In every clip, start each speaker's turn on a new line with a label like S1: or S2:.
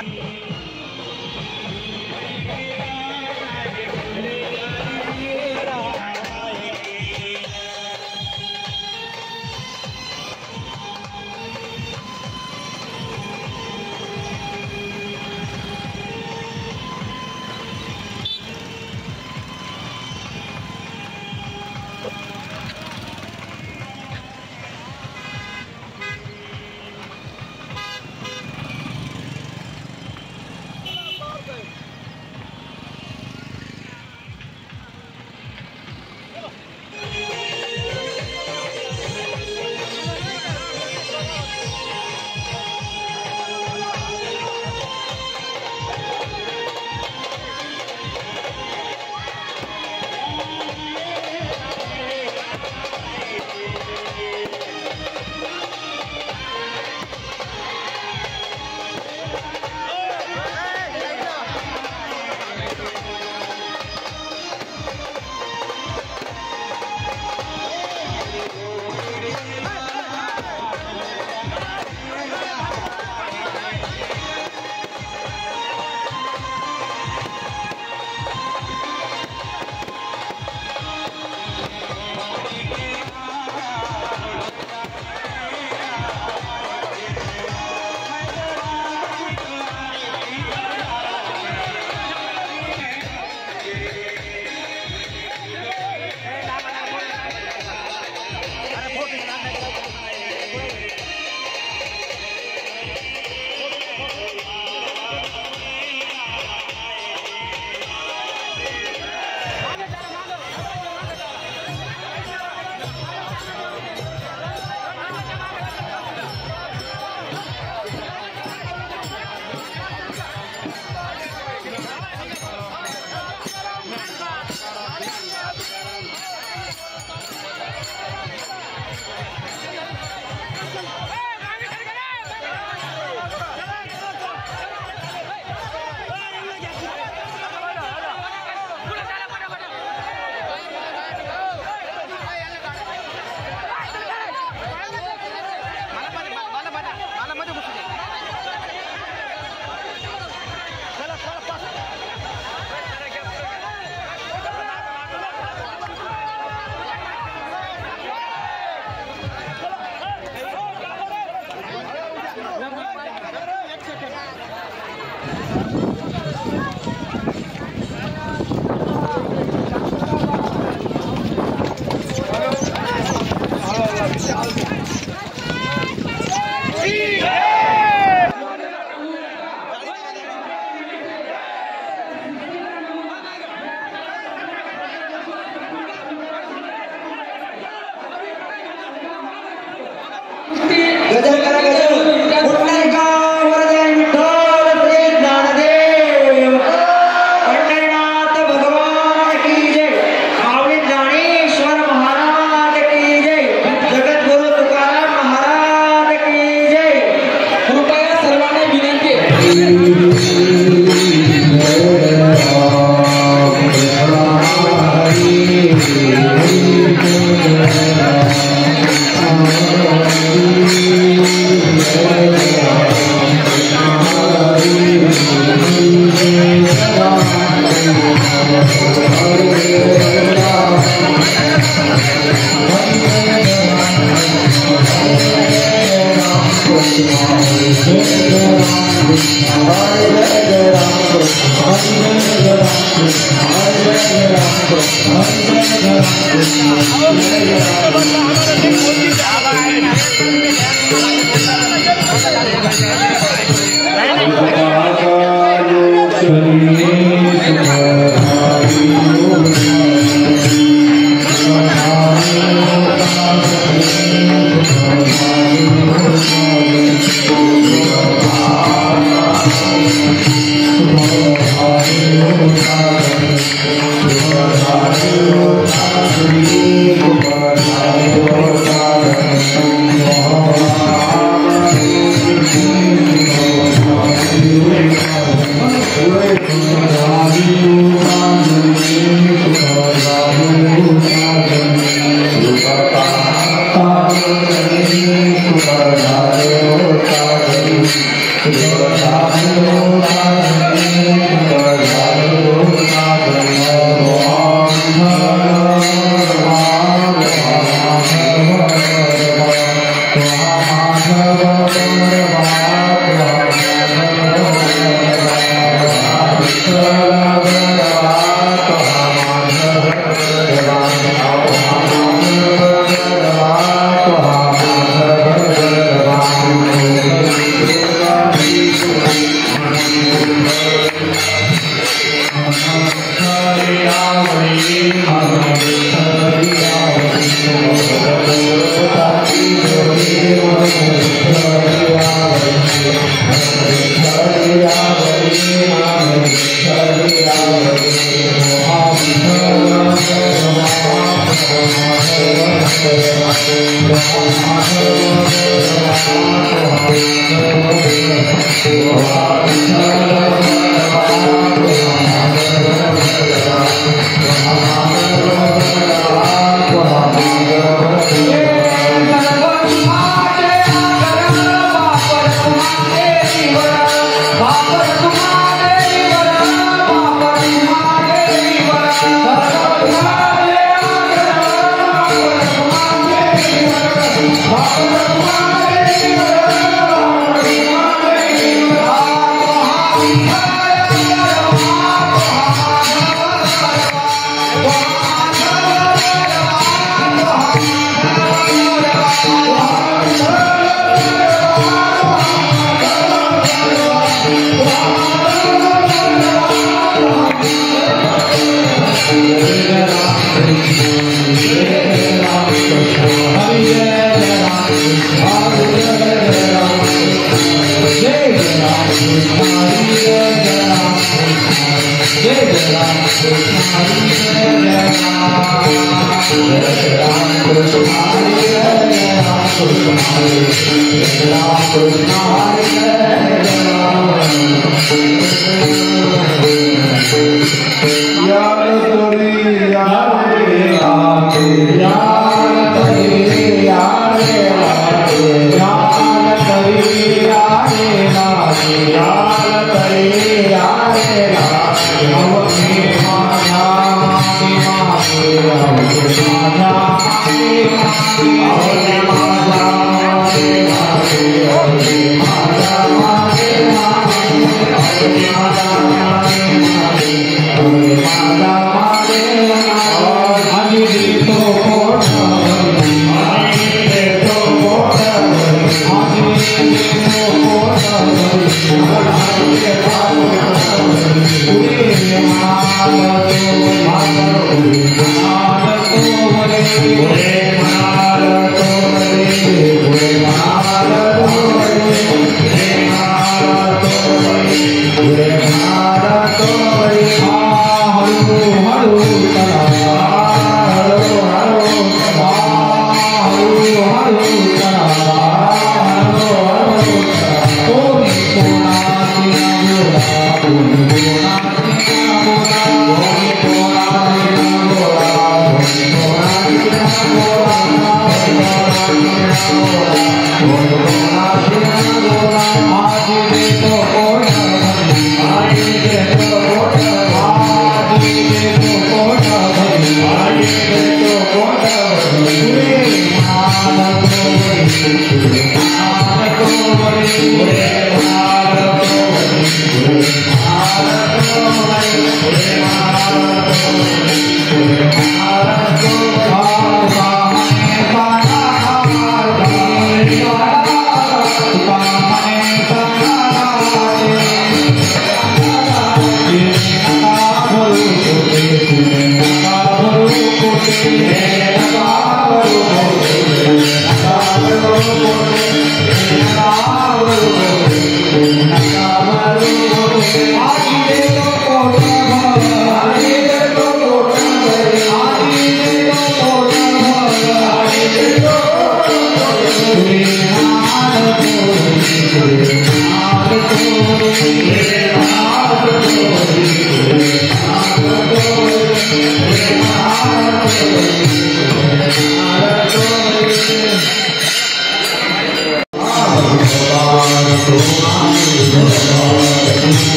S1: Hare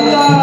S1: La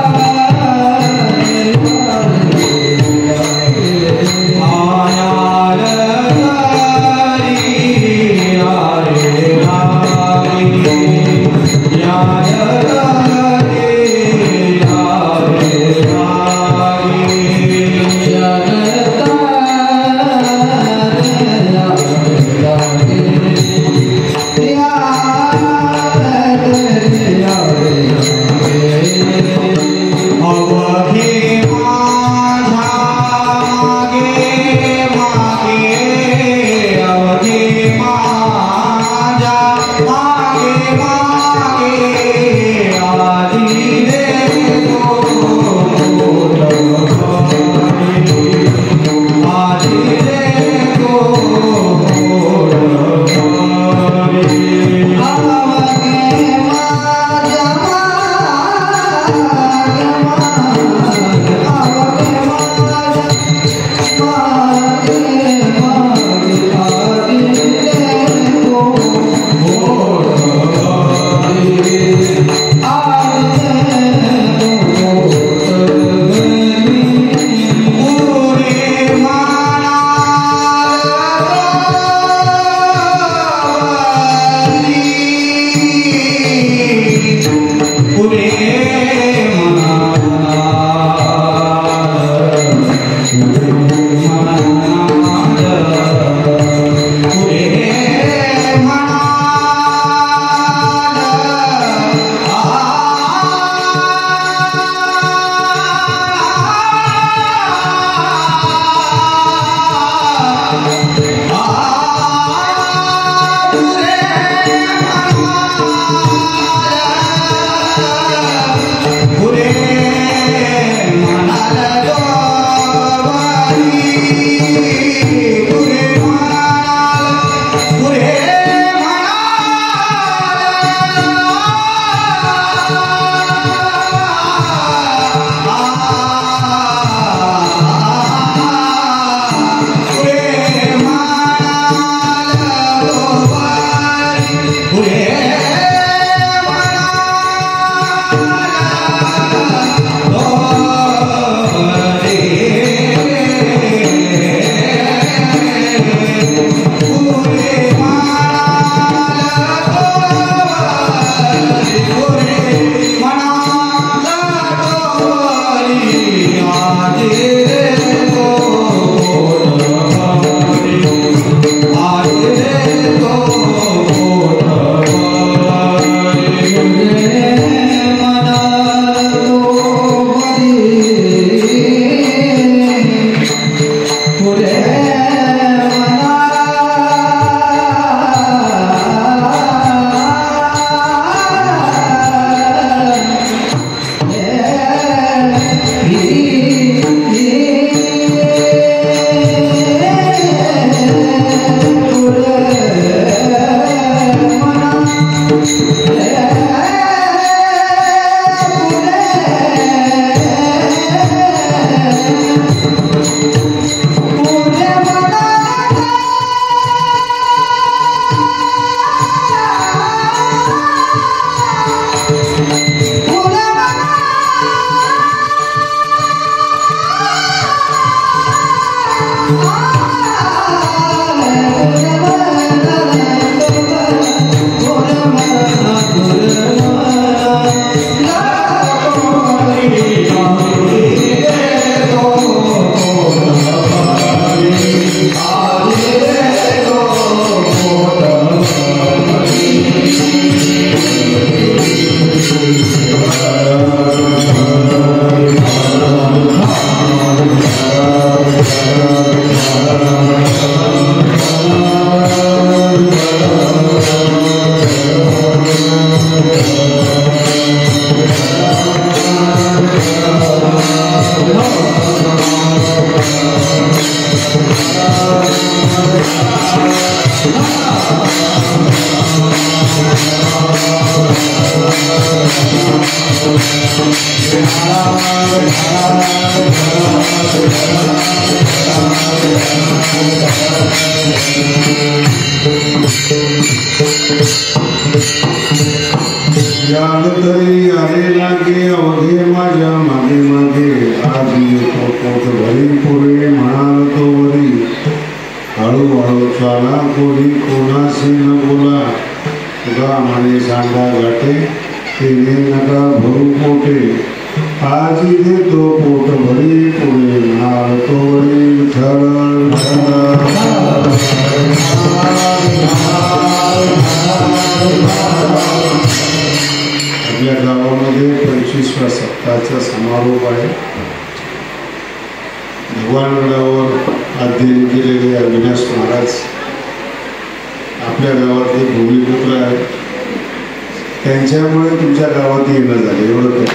S1: यादतरी आलेला की अवघे माझ्या मागे मागे आज येतो पोट भरी पुरे म्हणाल तो वरी हळूहळू चाला कोणी कोणाशी न बोला तुझा म्हणे सांगा गाठे तिने नका भरू पोटे आज देतो पोट भरी पुरे म्हणाल तो वरी आपल्या गावामध्ये 25व्या सप्ताहाचा समारोप आहे. भगवानगडावर अध्ययन केलेले अविनाश महाराज आपल्या गावातले भूमिपुत्र आहेत. त्यांच्यामुळे तुमच्या गावात येणं झालं एवढं काय.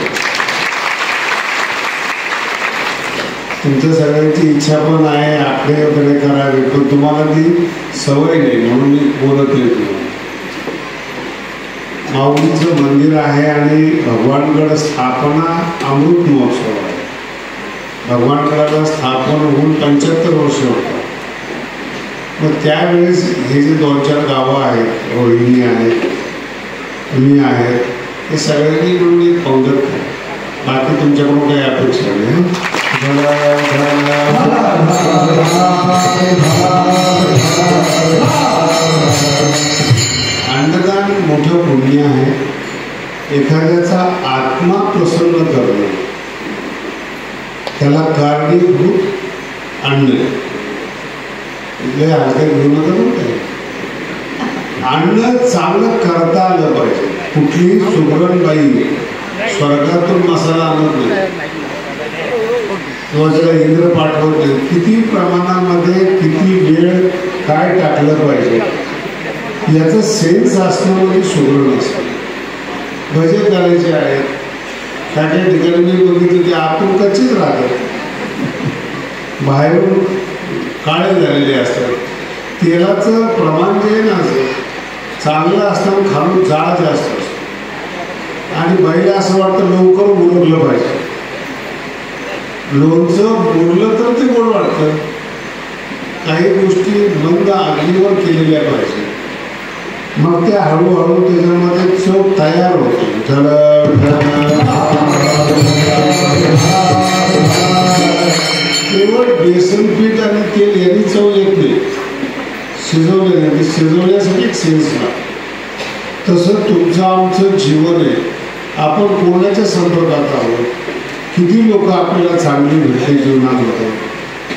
S1: तुमच्या सगळ्यांची इच्छा पण आहे आकडे वगैरे करावे पण तुम्हाला ती सवय नाही म्हणून मी बोलत येतो. माऊलीचं मंदिर आहे आणि भगवानगड स्थापना अमृत महोत्सव आहे. भगवानगडाला स्थापन होऊन 75 वर्ष होतात. मग त्यावेळेस हे जे 2-4 गावं आहेत रोहिणी आहेत मी आहेत हे सगळ्यांनी मिळून एक पंगत आहे. बाकी तुमच्याकडून काही अपेक्षा नाही. अन्नदान मोठं पुण्य आहे. एखाद्याचा आत्मा प्रसन्न करणं त्याला कारणीभूत अन्न हलक्यात घेऊ नका म्हणताय. अन्न चांगलं करता आलं पाहिजे. कुठलीही सुगरणबाई स्वर्गातून मसाला आणत नाही किंवा त्याला इंद्र पाठवत नाही. किती प्रमाणामध्ये किती वेळ काय टाकलं पाहिजे याचं सेन्स असणं म्हणजे सुगरण असतं. भजे करायचे आहेत काही काही ठिकाणी मी बघितलं की आतून कच्चेच राहतात बाहेरून काळे झालेले असतात. तेलाचं प्रमाण जे ना चांगलं असताना खालून जाळ जास्त असतो आणि बाईला असं वाटतं लवकर मुरलं पाहिजे. लोणचं मुरलं तर ते गोड वाटतं. काही गोष्टी मंद अग्नीवर केलेल्या पाहिजे मग त्या हळूहळू त्याच्यामध्ये चव तयार होते. केवळ बेसन पीठ आणि तेल यांनी चव येत नाही. शिजवल्याने शिजवण्यासाठी एक सेन्स लागतो. तसं तुमचं आमचं जीवन आहे. आपण कोणाच्या संपर्कात आहोत. किती लोक आपल्याला चांगली भेटले जीवनात होते.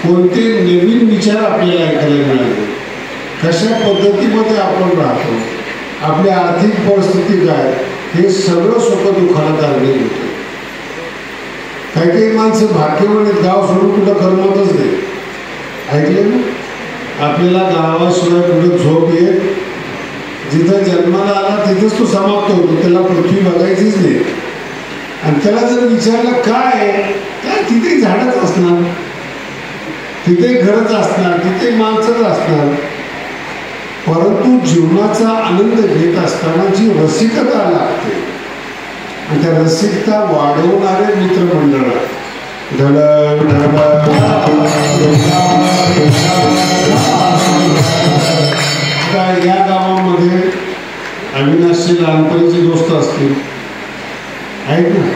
S1: कोणते नवीन विचार आपल्याला ऐकायला मिळाले. कशा पद्धतीमध्ये आपण राहतो. आपली आर्थिक परिस्थिती काय हे सगळं सुखदुःखाला कारणीभूत होते. काही काही माणसं भाग्यवान आहेत. गाव सोडून कुठं करमतच नाही. ऐकले ना आपल्याला गावाशिवाय कुठं झोप येत. जिथं जन्माला आला तिथंच तो समाप्त होतो. त्याला पृथ्वी बघायचीच नाही. आणि त्याला जर विचारलं काय तर तिथे झाडच असणार तिथे घरच असणार तिथे माणसंच असणार. परंतु जीवनाचा आनंद घेत असताना जी रसिकता लागते आणि त्या रसिकता वाढवणारे मित्रमंडळ या गावामध्ये अविनाशचे लहानपणीचे दोस्त असतील आहेत ना,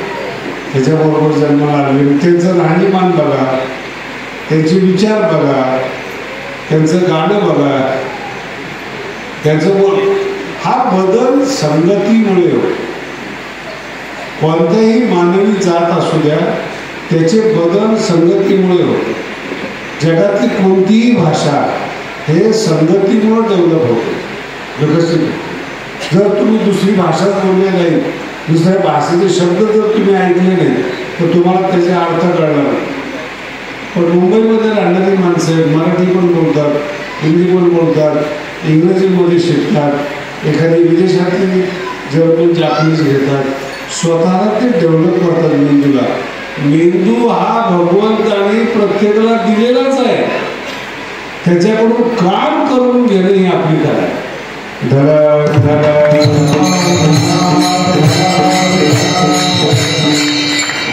S1: त्याच्याबरोबर जन्माला आले, त्यांचं राहणीमान बघा, त्यांचे विचार बघा, त्यांचं गाणं बघा, त्यांचं बोल, हा बदल संगतीमुळे होतो. कोणत्याही मानवी जात असू द्या, त्याचे बदल संगतीमुळे होते. जगातली कोणतीही भाषा हे संगतीमुळे डेव्हलप होते, विकसित. जर तुम्ही दुसरी भाषाच बोलले नाही, दुसऱ्या भाषेचे शब्द जर तुम्ही ऐकले नाही, तर तुम्हाला त्याचे अर्थ कळणार नाही. पण मुंबईमध्ये राहणारी माणसं मराठी पण बोलतात, हिंदी पण बोलतात, इंग्रजीमध्ये शिकतात, एखादी विदेशातली जर्मन जापनीज घेतात, स्वतःला ते डेव्हलप करतात मेंदूला. मेंदू हा भगवंताने प्रत्येकाला दिलेलाच आहे, त्याच्याकडून काम करून घेणं ही आपली कला आहे.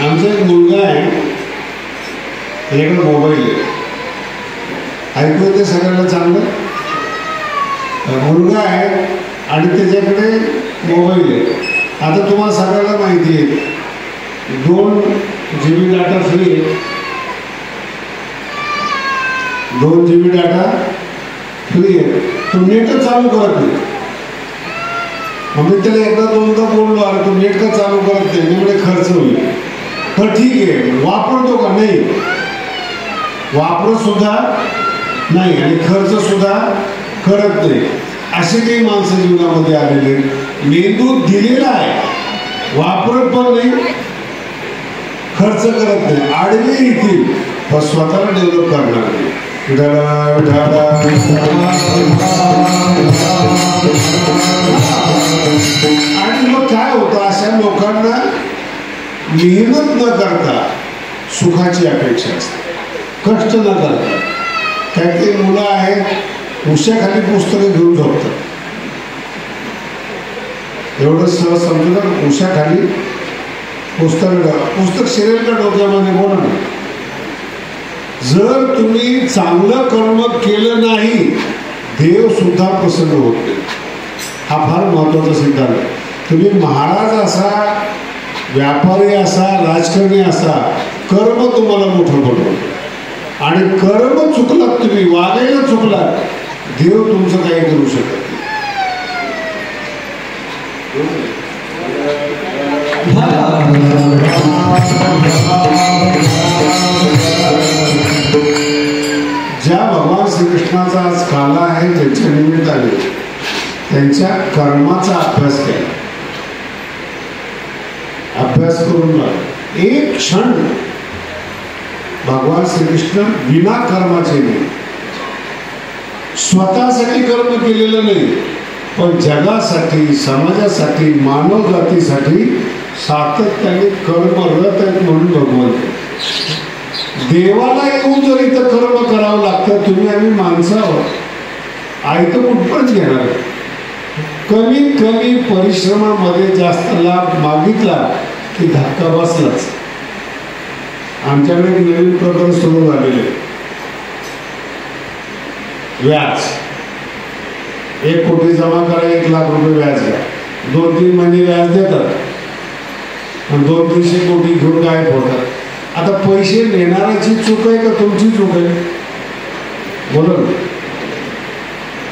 S1: आमचा एक मुलगा आहे, त्याच्याकडे मोबाईल आहे, ऐकू येते सगळ्यांना चांगलं. मुलगा आहे आणि त्याच्याकडे मोबाईल आहे. आता तुम्हाला सगळ्याला माहिती आहे 2 GB डाटा फ्री आहे, 2 GB डाटा फ्री आहे. तो नेटच चालू करत नाही. मी त्याला एकदा दोनदा बोललो, अरे तो नेट का चालू करत नाही, एवढे खर्च होईल. पण ठीक आहे, वापरतो का? नाही, वापरत सुद्धा नाही आणि खर्च सुद्धा करत नाही. असे काही माणसं जीवनामध्ये आलेले. मेंदू दिलेला आहे, वापरत पण नाही, खर्च करत नाही, आडवे येतील पण स्वतःला डेव्हलप करणार नाही. आणि मग काय होतं, अशा लोकांना मेहनत न करता सुखाची अपेक्षा असते, कष्ट न करता. काही काही मुलं आहेत उशाखाली पुस्तकं घेऊन झोपतात. एवढं सहज समजून उशाखाली पुस्तक शिरेल का डोक्यामध्ये? बोला ना. जर तुम्ही चांगलं कर्म केलं नाही, देव सुद्धा प्रसन्न होत नाही. हा फार महत्वाचा सिद्धांत आहे. तुम्ही महाराज असा, व्यापारी असा, राजकारणी असा, कर्म तुम्हाला मोठं बनवतं. आणि कर्म चुकलात तुम्ही, वागायला चुकलात, देव तुमचं काही करू शकत ज्या भगवान श्रीकृष्णाचा आज काला आहे, त्यांच्या निमित्ताने त्यांच्या कर्माचा अभ्यास केला. अभ्यास करून एक क्षण भगवान श्रीकृष्ण विना कर्माचे नाही, स्वतःसाठी कर्म केलेलं नाही, पण जगासाठी, समाजासाठी, मानव जातीसाठी सातत्याने कर्मरत आहेत. म्हणून भगवान देवाला येऊन जर इथं कर्म करावं लागतं, तुम्ही आम्ही माणसं आहोत, आयतं कुठपणच घेणार. कमीत कमी परिश्रमामध्ये जास्त लाभ मागितला की धक्का बसलाच. आमच्याकडे एक नवीन प्रकार सुरू झालेले, व्याज. 1 कोटी जमा करा, 1 लाख रुपये व्याज घ्या. 2-3 महिने व्याज देतात आणि 200-300 कोटी घेऊन गायब होतात. आता पैसे नेणाऱ्याची चूक आहे का तुमची चूक आहे? बोला.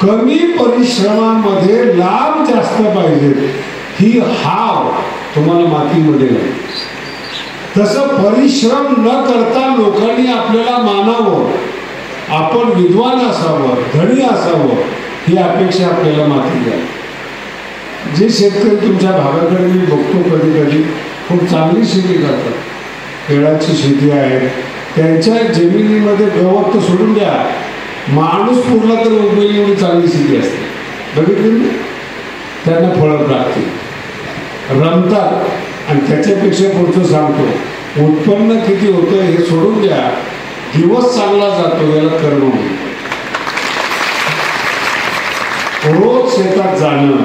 S1: कमी परिश्रमामध्ये लाभ जास्त पाहिजे, ही हाव तुम्हाला मातीमध्ये नाही. तसं परिश्रम न करता लोकांनी आपल्याला मानावं, आपण विद्वान असावं, धनी असावं, ही अपेक्षा आपल्याला मातीत आहे. जे शेतकरी तुमच्या भागाकडे मी बघतो कधी कधी खूप चांगली शेती करतात, केळाची शेती आहे, त्यांच्या जमिनीमध्ये गवत तर सोडून द्या, माणूस पुरला तर उपयोगी एवढी चांगली शेती असते. बघितली त्यांना फळं लागतील, रमतात. आणि त्याच्यापेक्षा पुढचं सांगतो, उत्पन्न किती होतं हे सोडून द्या, दिवस चांगला जातो, याला कर्म म्हणतात. शेतात जाणं,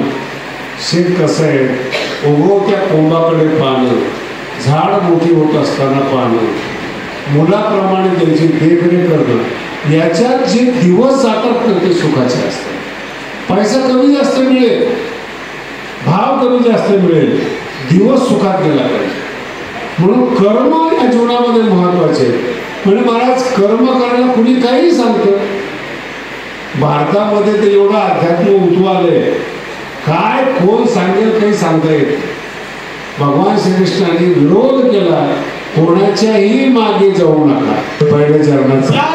S1: शेत कसं आहे, उगवत्या कोंबाकडे पाहणं, झाड मोठी होत असताना पाहणं, मुलाप्रमाणे त्यांची देखरेख करणं, याच्यात जे दिवस जातात ना ते सुखाचे असतात. पैसा कमी जास्त मिळेल, भाव कमी जास्त मिळेल, दिवस सुखात गेला पाहिजे. म्हणून कर्म या जीवनामध्ये महत्वाचे. म्हणजे महाराज कर्म करायला कुणी काही सांगतं. भारतामध्ये ते एवढं अध्यात्म उतवालंय, काय कोण सांगेल काही सांगता येत. भगवान श्रीकृष्णाने विरोध केला, कोणाच्याही मागे जाऊ नका. पहिल्या चरणाचा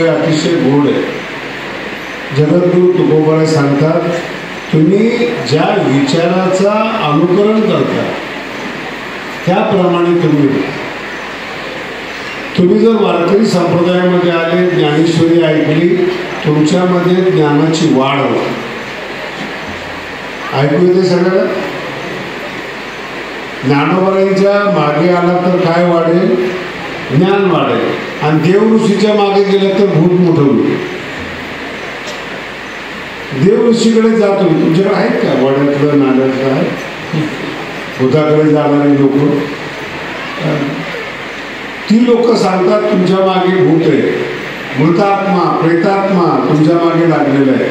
S1: अतिशय गोड आहे. जगद्गुरु तुकोबाराय सांगतात, तुम्ही ज्या विचाराचा अनुकरण करता त्याप्रमाणे तुम्ही जर वारकरी संप्रदायामध्ये आले, ज्ञानेश्वरी ऐकली, तुमच्यामध्ये ज्ञानाची वाढ होते. ऐकू येते सगळं. ज्ञानोबारांच्या मागे आला तर काय वाढेल? ज्ञान वाढेल. आणि देव ऋषीच्या मागे गेलं तर भूत मोठं होईल. देव ऋषीकडे जातो. तुमच्याकडे आहेत का वाड्यातलं नाल्यातलं आहे? भूताकडे जाणारी लोक, ती लोक सांगतात तुमच्या मागे भूत आहे, मृतात्मा प्रेतात्मा तुमच्या मागे लागलेला आहे.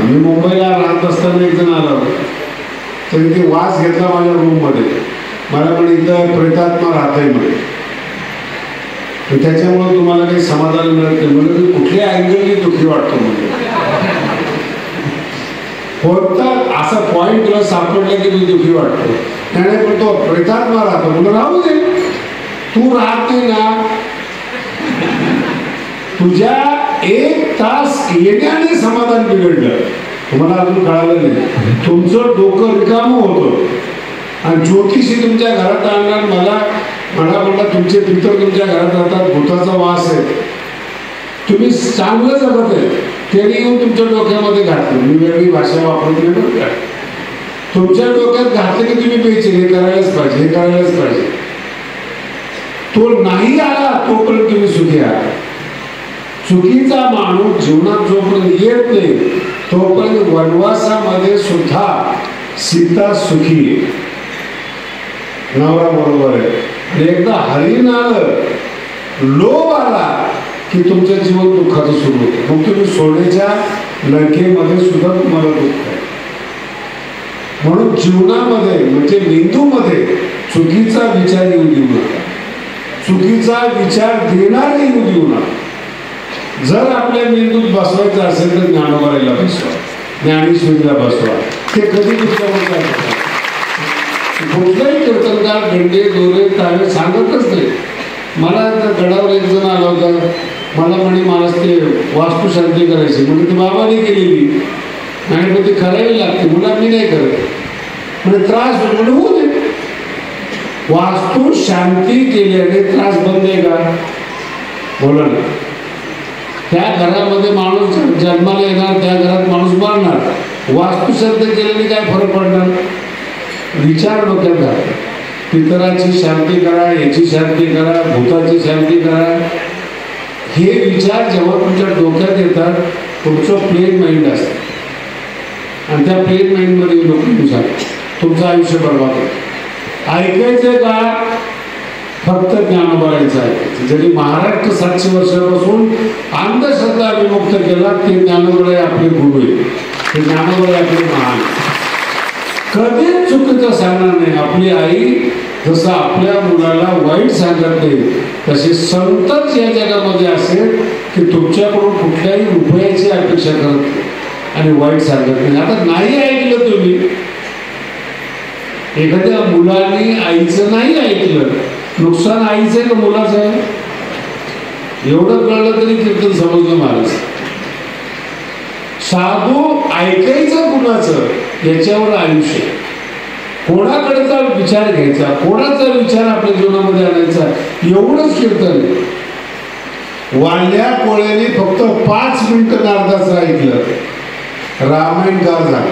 S1: मी मुंबईला राहत असताना एक जण आला होता, तरी ते वास घेतला माझ्या रूममध्ये. मला म्हणे इथं प्रेतात्मा राहतंय म्हणे, त्याच्यामुळे तुम्हाला काही समाधान मिळत नाही. म्हणजे तुम्ही कुठल्या अँगलनी दुःखी वाटतो म्हणजे कोणता असा पॉईंट तुला सापडला की तू दुःखी वाटतो. त्याने पण तो प्रेतात्मा राहतो. म्हणून राहू दे, तू राहत नाही ना. तुझ्या 1 तास येण्याने समाधान बिघडलं. तुम्हाला अजून कळालं नाही. तुमचं डोकं रिकामं होतं आणि ज्योतिषी तुमच्या घरात आणणार. मला म्हणला तुमचे पितर तुमच्या घरात राहतात, भूताचा वास आहे, तुम्ही चांगलं जगत आहे, त्यांनी येऊन तुमच्या डोक्यामध्ये घातलं. मी वेगळी भाषा वापरत नाही बरं का. तुमच्या डोक्यात घातलं की तुम्ही पेचे हे करायलाच पाहिजे, हे करायलाच पाहिजे. तो नाही आला तोपर्यंत तुम्ही सुखी आहात. चुकीचा माणूस जीवनात जोपर्यंत येत नाही तोपर्यंत वनवासामध्ये सुद्धा सीता सुखी आहे, नवरा बरोबर आहे. एकदा हरीण आलं, लोभ आला की तुमचं जीवन दुःखाचं सुरू होतं. मग तुम्ही सोन्याच्या लंकेमध्ये सुद्धा तुम्हाला दुःख आहे. म्हणून जीवनामध्ये म्हणजे मेंदूमध्ये चुकीचा विचार येऊ देऊ नका, चुकीचा विचार देणारे येऊ देऊ नका. जर आपल्या मेंदूत बसवायचं असेल तर ज्ञानोबारायला बसवा, ज्ञानेश्वरीला बसवा. ते कधी कुठल्यावर कुठलाही कीर्तनकार गंडे दोरे तावे सांगतच नाही. मला गडावर एक जण आला होता, मला म्हणे महाराज ते वास्तुशांती करायची. म्हणजे ती बाबाने केलेली आणि मग ती करावी लागते. मला मी नाही करत म्हणजे त्रास होतो. म्हणजे होऊ दे. वास्तू शांती केल्याने त्रास बंद आहे का? बोला ना. त्या घरामध्ये माणूस जन्माला येणार, त्या घरात माणूस मरणार. वास्तुशांती केल्याने काय फरक पडणार? विचार डोक्यात घालतात.
S2: पितराची शांती करा, याची शांती करा, भूताची शांती करा. हे विचार जेव्हा तुमच्या डोक्यात येतात, तुमचं प्लेन माइंड असतं आणि त्या प्लेन माइंडमध्ये लोक विचार तुमचं आयुष्य बरबाद होतं. ऐकायचं का? फक्त ज्ञानोबाचं ऐकायचं. जरी महाराष्ट्र 700 वर्षापासून अंधश्रद्धा विमुक्त केला, ते ज्ञानोबा आपले गुरु आहे, ते ज्ञानोबा आपले महान. कधीच चुकीचं सांगणार नाही. आपली आई जसं आपल्या मुलाला वाईट सांगत नाही, तसे संतच या जगामध्ये असेल की तुमच्याकडून कुठल्याही रुपयाची अपेक्षा करत नाही आणि वाईट सांगत नाही. आता नाही ऐकलं तुम्ही, एखाद्या मुलाने आईचं नाही ऐकलं, नुकसान आईचं आहे का मुलाचं आहे? एवढं कळलं तरी कीर्तन समजलं महाराज. साधू ऐकायचं कुणाचं, याच्यावर आयुष्य. कोणाकडचा विचार घ्यायचा, कोणाचा विचार आपल्या जीवनामध्ये आणायचा, एवढंच कीर्तन. वाल्या कोळ्याने फक्त 5 मिनिटं नारदाचं ऐकलं, रामायण काळ झाला.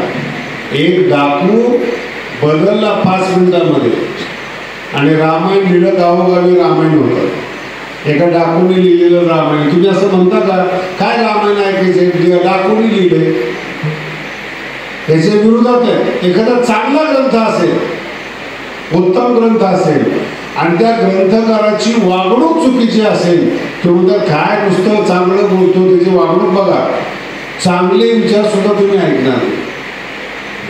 S2: एक डाकू बदलला 5 मिनिटांमध्ये आणि रामायण लिहिलं. गावोगावी रामायण होतं. एका डाकूने लिहिलेलं रामायण. तुम्ही असं म्हणता का काय रामायण ऐकायचे? डाकूने लिहिले, याच्या विरोधात आहे. एखादा चांगला ग्रंथ असेल, उत्तम ग्रंथ असेल आणि त्या ग्रंथकाराची वागणूक चुकीची असेल, किंवा काय नुसतं चांगलं बोलतो त्याची वागणूक बघा, चांगले विचार सुद्धा तुम्ही ऐकणार.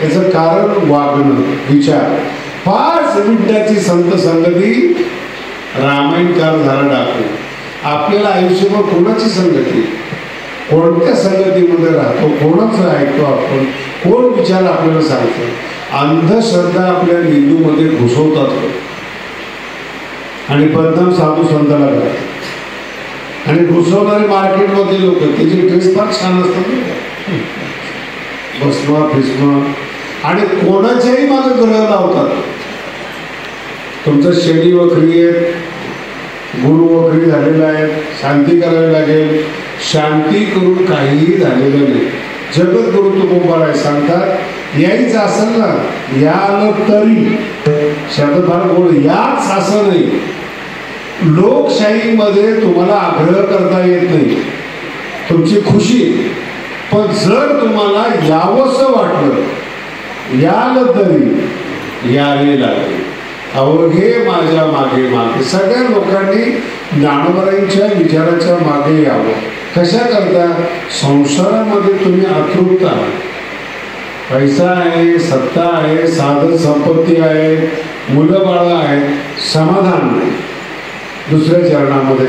S2: याचं कारण वागणं, विचार. 5 मिनिटाची संत संगती, रामायण काळ झाला डाकू. आपल्याला आयुष्यभर कोणाची संगती, कोणत्या संगतीमध्ये राहतो, कोणाचं ऐकतो आपण, कोण विचार आपल्याला सांगतो. अंधश्रद्धा आपल्या मेंदूमध्ये घुसवतात आणि बदनाम साधू संताला करतात. आणि घुसवणारे मार्केटमध्ये लोक, त्याचे ड्रेस फार छान असतात, बसमा फिसमा, आणि कोणाच्याही मागे ग्रह लावतात. तुमचं शनी वक्री आहे, गुरु वक्री झालेला आहे, शांती करावी लागेल. शांती करून काहीही झालेलं नाही. जगद्गुरु तुकोबार आहे, सांगतात यायचं असेल ना, याल तरी शब्द फार गोड, याच असं नाही. लोकशाहीमध्ये तुम्हाला आग्रह करता येत नाही, तुमची खुशी. पण जर तुम्हाला यावंसं वाटलं, याल तरी यावे लागेल. अवघे माझ्या मागे मागे. सगळ्या लोकांनी ज्ञानोबांच्या विचाराच्या मागे यावं. कशा करता? संसारामध्ये तुम्ही अतृप्त आहात. पैसा आहे, सत्ता आहे, साधन संपत्ती आहे, मुलं बाळ आहेत, समाधान नाही. दुसऱ्या चरणामध्ये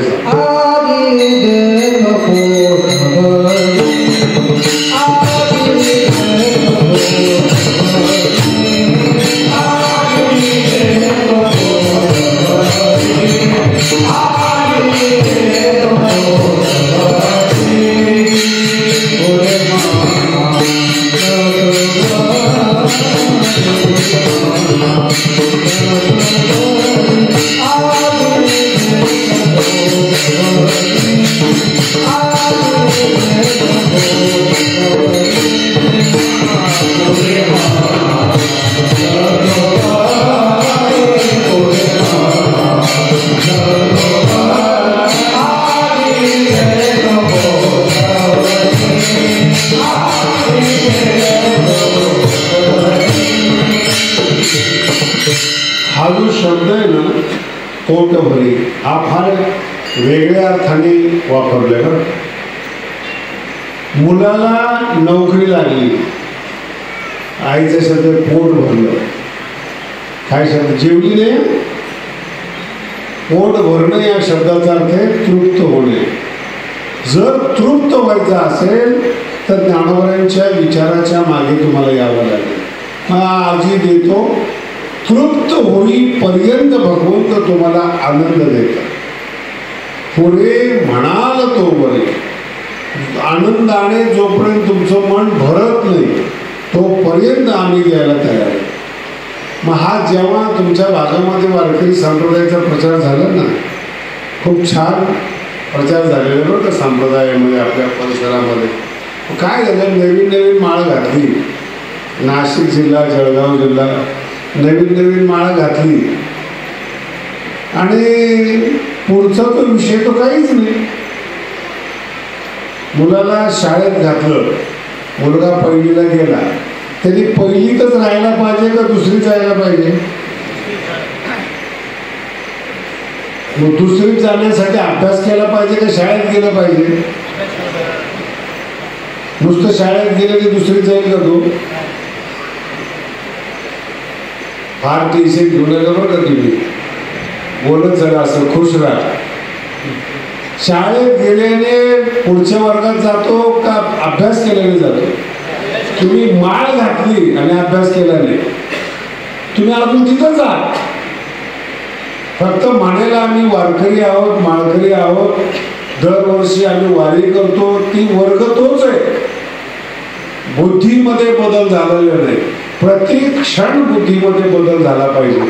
S2: हा जो शब्द आहे ना, पोटभरी, हा फार वेगळ्या अर्थाने वापरलाय बरं. मुलाला नोकरी लागली, आईचं शब्द पोट भरलं. काय शब्द? जेवली नाही. पोट भरणं या शब्दाचा अर्थ आहे तृप्त होणे. जर तृप्त व्हायचं असेल तर ज्ञानोबांच्या विचाराच्या मागे तुम्हाला यावं लागेल. मग आजी देतो, तृप्त होईपर्यंत भगवंत तुम्हाला आनंद देतात. पुढे म्हणाल तो बरे. आनंदाने जोपर्यंत तुमचं मन भरत नाही तोपर्यंत आम्ही द्यायला तयार आहे. मग हा जेव्हा तुमच्या भागामध्ये वारकरी संप्रदायाचा प्रचार झाला ना, खूप छान प्रचार झालेला बरं का संप्रदायामध्ये, आपल्या परिसरामध्ये. काय झालं, नवीन नवीन माळ घातली. नाशिक जिल्हा, जळगाव जिल्हा नवीन नवीन माळ घातली आणि पुढचा तो विषय तो काहीच नाही. मुलाला शाळेत घातलं, मुलगा पहिलीला गेला, त्यांनी पहिलीतच राहायला पाहिजे का दुसरीत जायला पाहिजे? मग दुसरीत जाण्यासाठी अभ्यास केला पाहिजे का शाळेत गेलं पाहिजे? नुसतं शाळेत गेलं की दुसरीत जाईल का तो? फार टेन्शन घेऊ नका बरं का तुम्ही, बोलत चला असं खुश राहा. शाळेत गेल्याने पुढच्या वर्गात जातो का अभ्यास केल्याने जातो? तुम्ही माळ घातली आणि अभ्यास केला नाही, तुम्ही अजून तिथंच आहात. फक्त म्हणायला आम्ही वारकरी आहोत, माळकरी आहोत, दरवर्षी आम्ही वारी करतो, ती वर्ग तोच आहे. बुद्धीमध्ये बदल झालेला नाही. प्रत्येक क्षण बुद्धीमध्ये बदल झाला पाहिजे,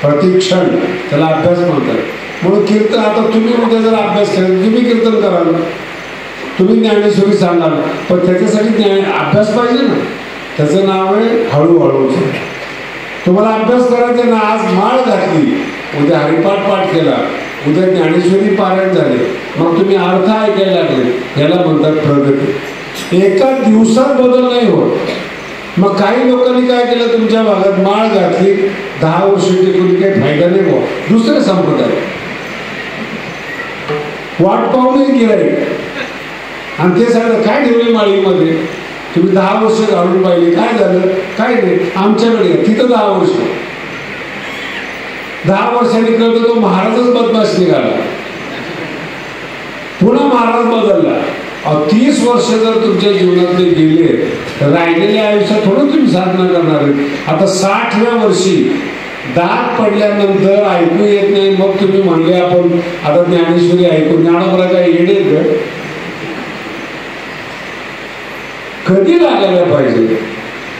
S2: प्रत्येक क्षण. त्याला अभ्यास म्हणतात. म्हणून कीर्तन, आता तुम्ही उद्या जर अभ्यास केला, तुम्ही कीर्तन कराल, तुम्ही ज्ञानेश्वरी सांगाल, पण त्याच्यासाठी अभ्यास पाहिजे ना. त्याचं नाव आहे हळूहळूचं. तुम्हाला अभ्यास करायचा ना. आज माळ घातली, उद्या हरिपाठ पाठ केला, उद्या ज्ञानेश्वरी पारायण झाले, मग तुम्ही अर्थ ऐकायला लागले, याला म्हणतात प्रगती. एका दिवसात बदल नाही होत. मग काही लोकांनी काय केलं, तुमच्या भागात माळ घातली, 10 वर्ष टिकून काही फायदा नाही हो, दुसरे संप्रदाय वाट पाहूनही गिराईक, आणि ते सांगतात काय ठेवले माळीमध्ये, तुम्ही 10 वर्ष घालून पाहिले, काय झालं? काय नाही, आमच्याकडे तिथं 10 वर्ष. 10 वर्षांनी कळतं तो महाराजच बदमाश निघाला, पुन्हा महाराज बदलला. 30 वर्ष जर तुमच्या जीवनातले गेले तर राहिलेल्या आयुष्यात थोडं तुम्ही साधना करणार आहे. आता 60व्या वर्षी दात पडल्यानंतर ऐकू येत नाही, मग तुम्ही म्हणले आपण आता ज्ञानेश्वरी ऐकू. ज्ञानोबरा काय येडे का? कधी लागायला पाहिजे.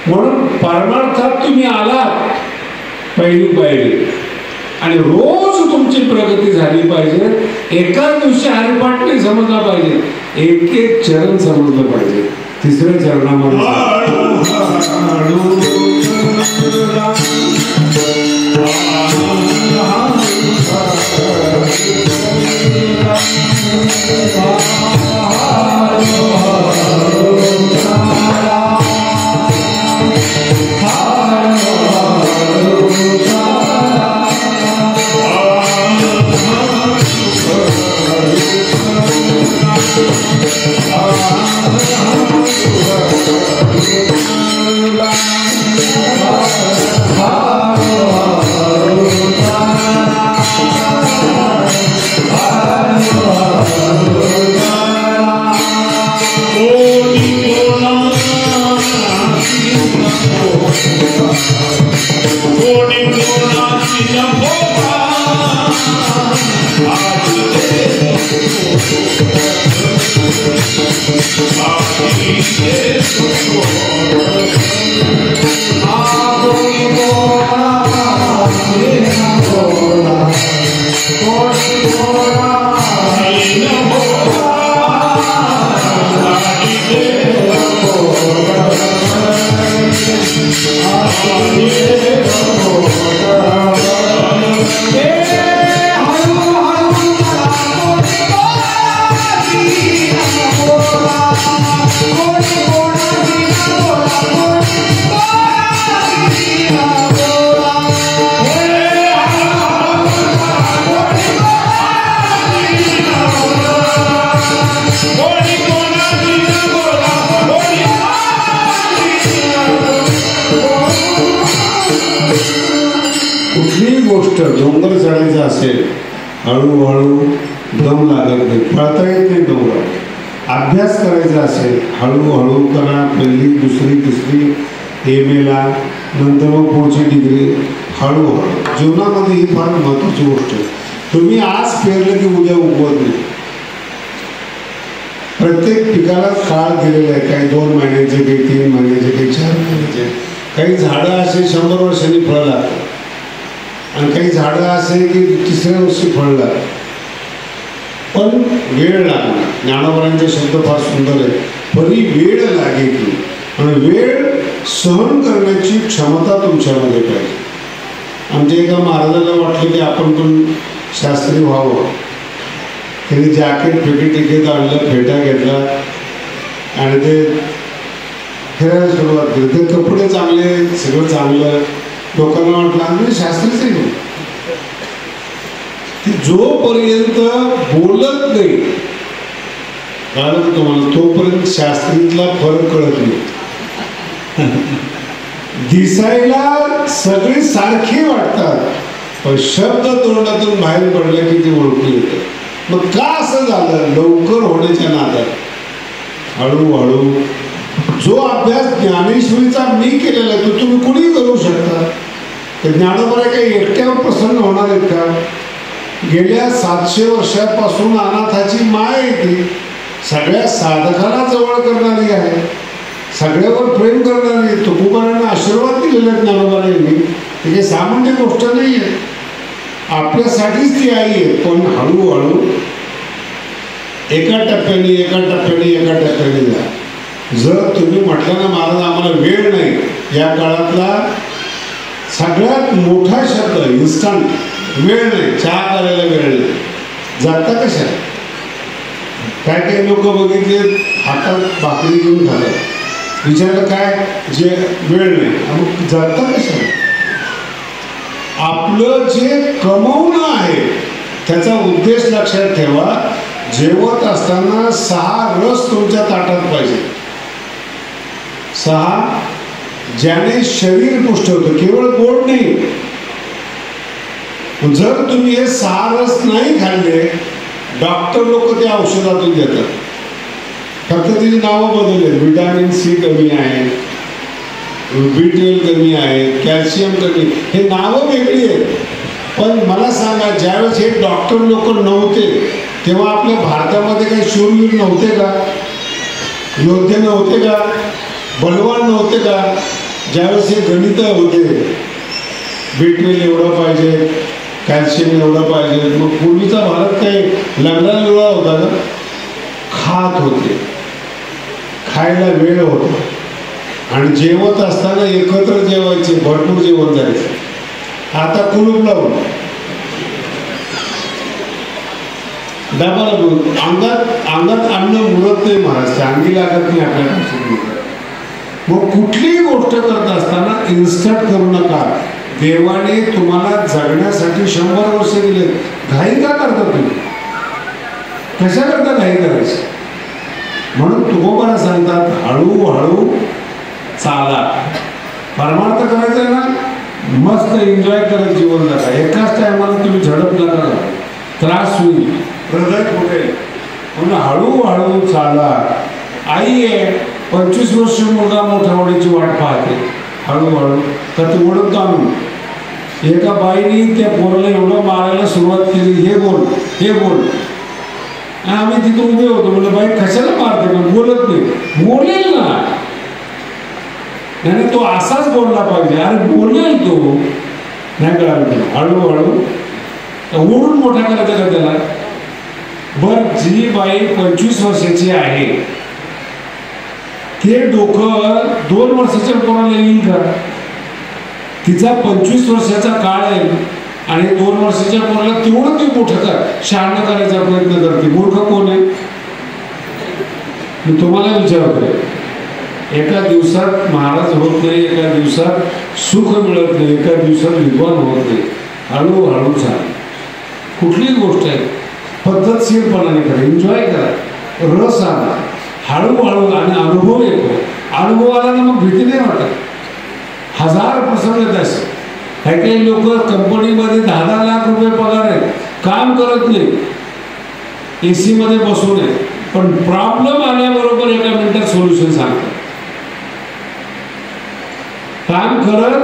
S2: म्हणून परमार्थात तुम्ही आलात पहिली पाहिजे, आणि रोज तुमची प्रगती झाली पाहिजे. एकाच दिवशी हरिपाठ नाही समजला पाहिजे, एक एक चरण समजलं पाहिजे. तिसऱ्या चरणामध्ये डोंगर चढायचं असेल, हळूहळू दम लागत नाही, पळता येत नाही डोंगर. अभ्यास करायचा असेल, हळूहळू करा. पहिली, दुसरी, तिसरी MA, नंतर मग पुढची डिग्री, हळूहळू. जीवनामध्ये ही फार महत्त्वाची गोष्ट आहे. तुम्ही आज पेरलं की उद्या उगवत नाही. प्रत्येक पिकाला काळ दिलेला आहे. काही 2 महिन्याचे, काही 3 महिन्याचे, काही 4 महिन्याचे. काही झाडं असे 100 वर्षांनी फळं लागतात, आणि काही झाडं असे की 3ऱ्या वर्षी फळ लागतात. पण वेळ लागणार. ज्ञानोबरांचे शब्द फार सुंदर आहे. परी वेळ लागे की, आणि वेळ सहन करण्याची क्षमता तुमच्यामध्ये पाहिजे. आमच्या एका महाराजाला वाटलं की आपण पण
S1: शास्त्री व्हावं. त्यांनी जॅकेट टिकेट आणलं, फेटा घेतला आणि ते फिरायला सुरुवात केली. ते कपडे चांगले, सगळं चांगलं. लोकांना वाटलं आम्ही शास्त्रीच आहे. जोपर्यंत बोलत नाही कारण तुम्हाला तोपर्यंत शास्त्रीतला फरक कळत नाही. दिसायला सगळी सारखी वाटतात पण शब्द तोंडातून बाहेर पडले की ते ओळखू येतं. मग का असं झालं? लवकर होण्याच्या नादात हळूहळू जो अभ्यास ज्ञानेश्वरीचा मी केलेला आहे तो तुम्ही कुणी करू शकता. तर ज्ञानोबा काही एकट्यावर प्रसन्न होणार आहेत का? गेल्या 700 वर्षापासून अनाथाची माय येते, सगळ्या साधकाला जवळ करणारी आहे, सगळ्यावर प्रेम करणारी. तुकोबारांना आशीर्वाद दिलेला ज्ञानोबारांनी. ही काही सामान्य गोष्ट नाही आहे. आपल्यासाठीच ती आई आहे. पण हळूहळू एका टप्प्याने जा. जर तुम्ही म्हटलं ना महाराज आम्हाला वेळ नाही, या काळातला सगळ्यात मोठा शब्द इन्स्टंट. वेळ नाही, चहा करायला वेळ नाही, जाता कशा? काय काही लोक बघितले हातात भाकरी घेऊन खातात. विचारलं काय? जे वेळ नाही, मग जाता कशा? आपलं जे कमवणं आहे त्याचा उद्देश लक्षात ठेवा. जेवत असताना 6 रस तुमच्या ताटात पाहिजे. 6 ज्याने शरीर पुष्ट होतं, केवळ गोड नाही. जर तुम्ही हे 6 रस नाही खाल्ले, डॉक्टर लोक ते औषधातून देतात. फक्त त्याची नावं बदलले. विटॅमिन सी कमी आहे, B12 कमी आहे, कॅल्शियम कमी, हे नावं वेगळी आहेत. पण मला सांगा, ज्यावेळेस हे डॉक्टर लोक नव्हते तेव्हा आपल्या भारतामध्ये काही शूरवीर नव्हते का? योद्धे नव्हते का? बलवान नव्हते का? ज्यावेळेस हे गणित होते, B12 एवढं पाहिजे, कॅल्शियम एवढं पाहिजे, मग पूर्वीचा भारत काही लग्नाला वेळा होता का? खात होते, खायला वेळ होता आणि जेवत असताना एकत्र जेवायचे, भरपूर जेवण जायचं. आता कुलूप लावून डबा लागून अंगात अन्न मुरत नाही महाराज, अंगी लागत नाही आपल्याला. मग कुठलीही गोष्ट करत असताना इन्स्टंट करू नका. देवाने तुम्हाला जगण्यासाठी 100 वर्ष दिले. घाई का करता तुम्ही? कशा करता घाई करायची? म्हणून तुकोबारा सांगतात हळूहळू चाला. परमार्थ करायचं ना, मस्त एन्जॉय करत जीवन जगा. एकाच टायमाला तुम्ही झडप नका, त्रास होईल, हृदय फुटेल. म्हणून हळूहळू चाला. आई आहे, 25 वर्ष मुलगा मोठा होण्याची वाट पाहते. हळूहळू तर ते ओढत आणून एका बाईने त्या पोराला एवढं मारायला सुरुवात केली, हे बोल हे बोल. आम्ही तिथं उभे होतो. म्हणजे बाई कशाला मारते? पण बोलत नाही. बोलेल ना, नाही तो असाच बोलला पाहिजे. अरे बोलेल तो, नाही कळालं. हळूहळू ओढून मोठा करायचा का त्याला? बर, जी बाई 25 वर्षाची आहे ते डोकं 2 वर्षाच्या पोराला येईल का? तिचा 25 वर्षाचा काळ आहे आणि 2 वर्षाच्या पोराला तेवढं ते मोठं कर, शहाणं करायचा प्रयत्न करते. मूर्ख कोण आहे? मी तुम्हाला विचारतोय. एका दिवसात महाराज होत नाही, एका दिवसात सुख मिळत नाही, एका दिवसात विद्वान होत नाही. हळूहळू चाल. कुठलीही गोष्ट आहे पद्धतशीरपणाने करा, एन्जॉय करा, रस आणा. हळूहळू आणि अनुभव येतो. अनुभव आला ना मग भीती नाही वाटत. 1000 प्रसंग येत असे. काही काही लोक कंपनीमध्ये 10-10 लाख रुपये पगार आहे, काम करत नाही, AC मध्ये बसून आहे, पण प्रॉब्लेम आल्याबरोबर एका मिनिटात सोल्युशन सांगतात. काम करत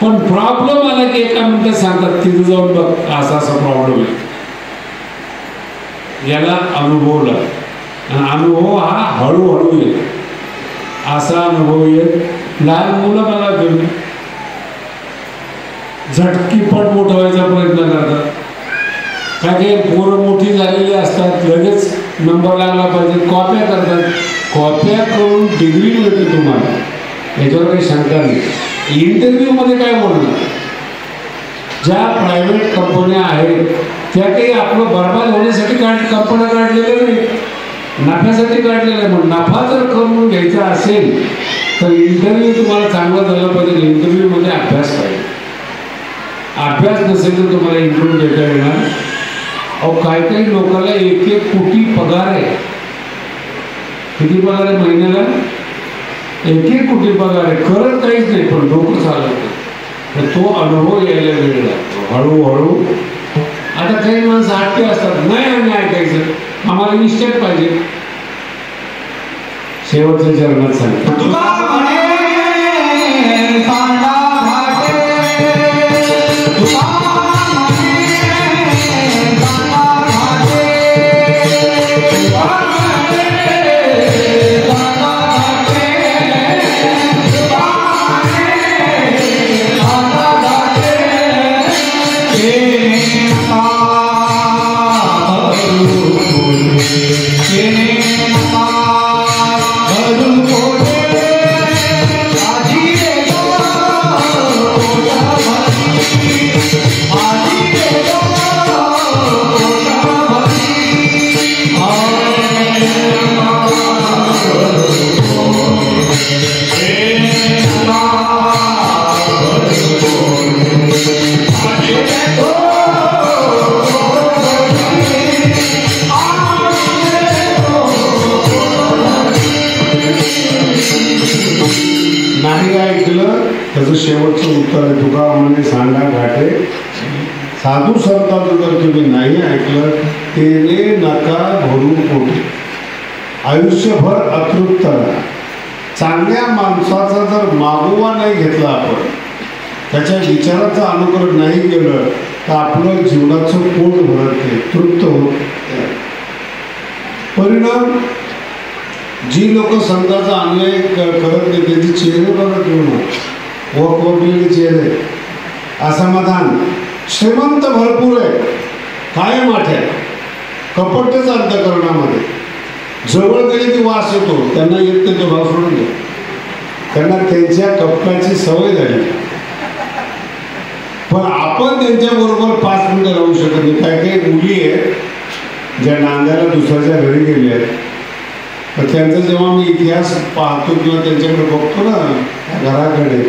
S1: पण प्रॉब्लेम आला की एका मिनिटात सांगतात, तिथे जाऊन बघ असा असा प्रॉब्लेम आहे. याला अनुभव लागतो. आणि अनुभव हा हळूहळू येतो. असा अनुभव येत लहान मुलं बघा तुम्ही झटकीपट मोठं व्हायचा प्रयत्न करतात. काय काही पोरं मोठी झालेली असतात, लगेच नंबर लागला पाहिजे, कॉप्या करतात. कॉप्या करून डिग्री मिळते तुम्हाला, याच्यावर काही शंका नाही. इंटरव्ह्यू मध्ये काय बोलणार?
S2: ज्या प्रायव्हेट कंपन्या आहेत त्या काही आपलं बरबाद होण्यासाठी कंपन्या काढलेल्या नाही, नफ्यासाठी काढलेल्या. मग नफा जर करून घ्यायचा असेल तर इंटरव्ह्यू तुम्हाला चांगला झाला पाहिजे. इंटरव्ह्यूमध्ये अभ्यास पाहिजे. अभ्यास नसेल तर तुम्हाला इंटरव्ह्यू देता येणार. अहो काही लोकांना 1-1 कोटी पगार आहे. किती पगार आहे महिन्याला? 1-1 कोटी पगार आहे. करत काहीच नाही, पण डोकं चालत. तर तो अनुभव यायला वेळ लागतो हळूहळू. आता काही माणसं हट्टी असतात, नाही आम्ही ऐकायचं, आम्हाला इन्स्टंट पाहिजे. शेवटच्या चरणात सांगतो शेवटचं उत्तर आहे. तुका म्हणे सांगा घाटे साधू संतांचं जर तुम्ही नाही ऐकलं तेने नका भरू पोटी. आयुष्यभर अतृप्त राहा. चांगल्या माणसाचा जर मागोवा नाही घेतला, आपण त्याच्या विचाराचं अनुकरण नाही केलं तर आपलं जीवनाचं पोट भरत नाही, तृप्त होत. परिणाम जी लोक संतांचा अन्याय करत नाही त्याचे चेहरे बघा घेऊन वकवकलेले चेहरे, असमाधान. श्रीमंत भरपूर आहे, कायम आठ्या, कपटच अंतकरणामध्ये. जवळ गेली की वास येतो, त्यांना येत नाही तो भाव सोडून द्या. त्यांना त्यांच्या कपटाची सवय झाली. पण आपण त्यांच्याबरोबर 5 मिनिटं राहू शकत नाही. काही मुली आहेत ज्या नांद्याला दुसऱ्याच्या घरी गेल्या आहेत, तर त्यांचा जेव्हा मी इतिहास पाहतो किंवा त्यांच्याकडे बघतो ना घराकडे,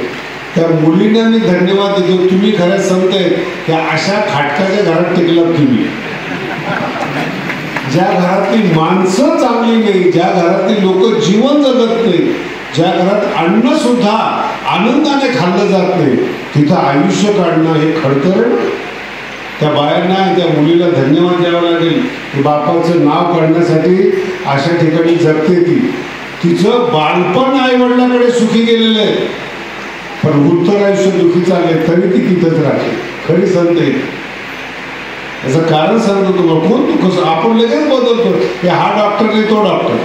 S2: त्या मुलींना मी धन्यवाद देतो. तुम्ही खरंच संत आहेत की अशा खाटकाच्या घरात टिकलात तुम्ही. ज्या घरातली माणसं चांगली नाही, ज्या घरातली लोक जीवन जगत नाही, ज्या घरात अन्न सुद्धा आनंदाने खाल्लं जात नाही, तिथं आयुष्य काढणं हे खडतर आहे. त्या बायांना त्या मुलीला धन्यवाद द्यावा लागेल की बापाचं नाव काढण्यासाठी अशा ठिकाणी जगते ती. तिचं बालपण आई वडिलांकडे सुखी गेलेलं आहे, पण उत्तर आयुष्य दुःखी चालले तरी ती तिथंच राहते. खरी संत आहे. याचं कारण सांगतो तुम्हाला. कोण तू कसं आपण लगेच बदलतो की हा डॉक्टर नाही तो डॉक्टर,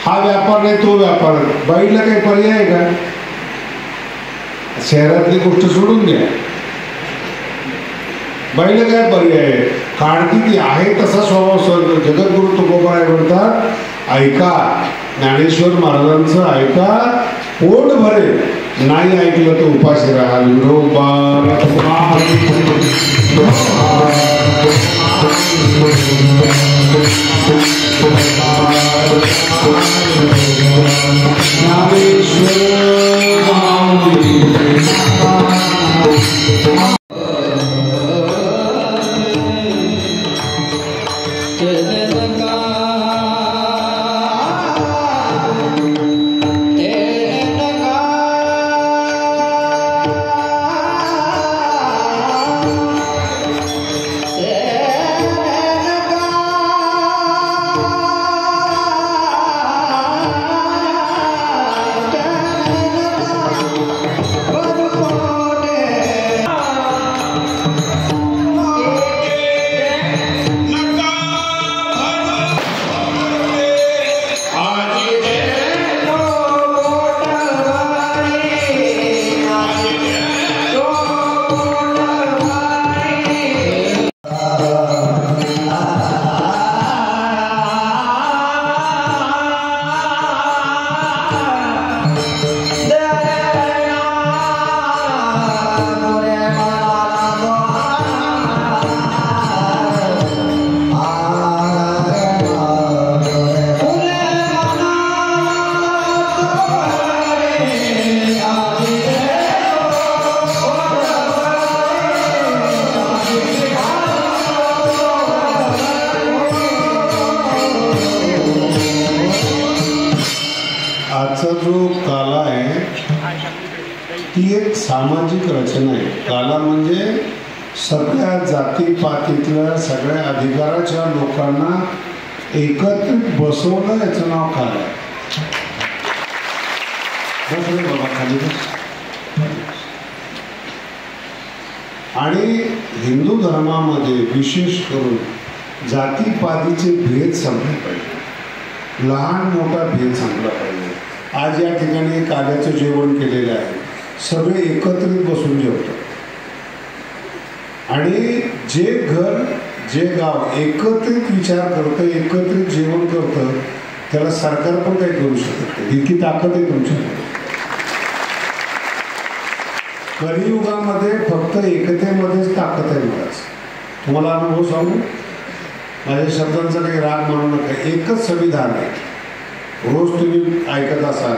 S2: हा व्यापार नाही तो व्यापार. बाईला काही पर्याय आहे का? शहरातली गोष्ट सोडून द्या, बाईला काय पर्याय आहे? काढती ती आहे तसा स्वभाव सर्व. जगद्गुरु तुकोबा म्हणतात, ऐका ज्ञानेश्वर महाराजांचं ऐका, पोट भरेल. नाही ऐकलं तर उपाशी राहा.
S3: Yeah.
S1: जो काला आहे ती एक सामाजिक रचना आहे. काला म्हणजे सगळ्या जातीपातीतल्या सगळ्या अधिकाराच्या लोकांना एकत्रित बसवलं, याचं नाव काला आहे. बाबा खाली आणि हिंदू धर्मामध्ये विशेष करून जातीपातीचे भेद संपले पाहिजे, लहान मोठा भेद संपला पाहिजे. आज या ठिकाणी काल्याचं जेवण केलेलं आहे, सगळे एकत्रित बसून जेवतात. आणि जे घर जे गाव एकत्रित विचार करतं, एकत्रित जेवण करतं, त्याला सरकार पण काही करू शकत नाही. इतकी ताकद आहे तुमच्याकडे. कलियुगामध्ये फक्त एकतेमध्येच ताकद आहे. मला तुम्हाला अनुभव सांगू, माझ्या शब्दांचा काही राग म्हणू नका. एकच संविधान आहे. रोज तुम्ही ऐकत असाल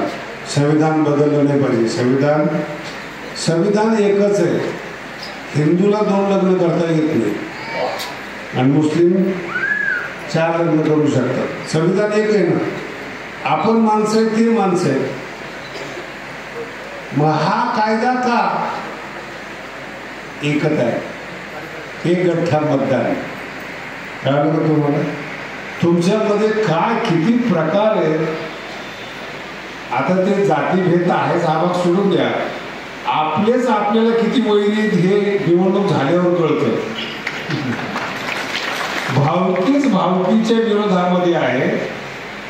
S1: संविधान बदललं नाही पाहिजे. संविधान एकच आहे. हिंदूला 2 लग्न करता येत नाही आणि मुस्लिम 4 लग्न करू शकतात. संविधान एक आहे ना. आपण माणसं आहे, ती माणसं आहे. मग हा कायदा का एकच आहे? एक गठ्ठा मतदान. कळलं का तुम्हाला? तुमच्यामध्ये काय किती प्रकार आहे. आता ते जातीभेद आहेच, हा भाग सोडून द्या. आपलेच आपल्याला किती वैरीत हे निवडणूक झाल्यावर कळतं. भावकीच भावकीच्या विरोधामध्ये आहे.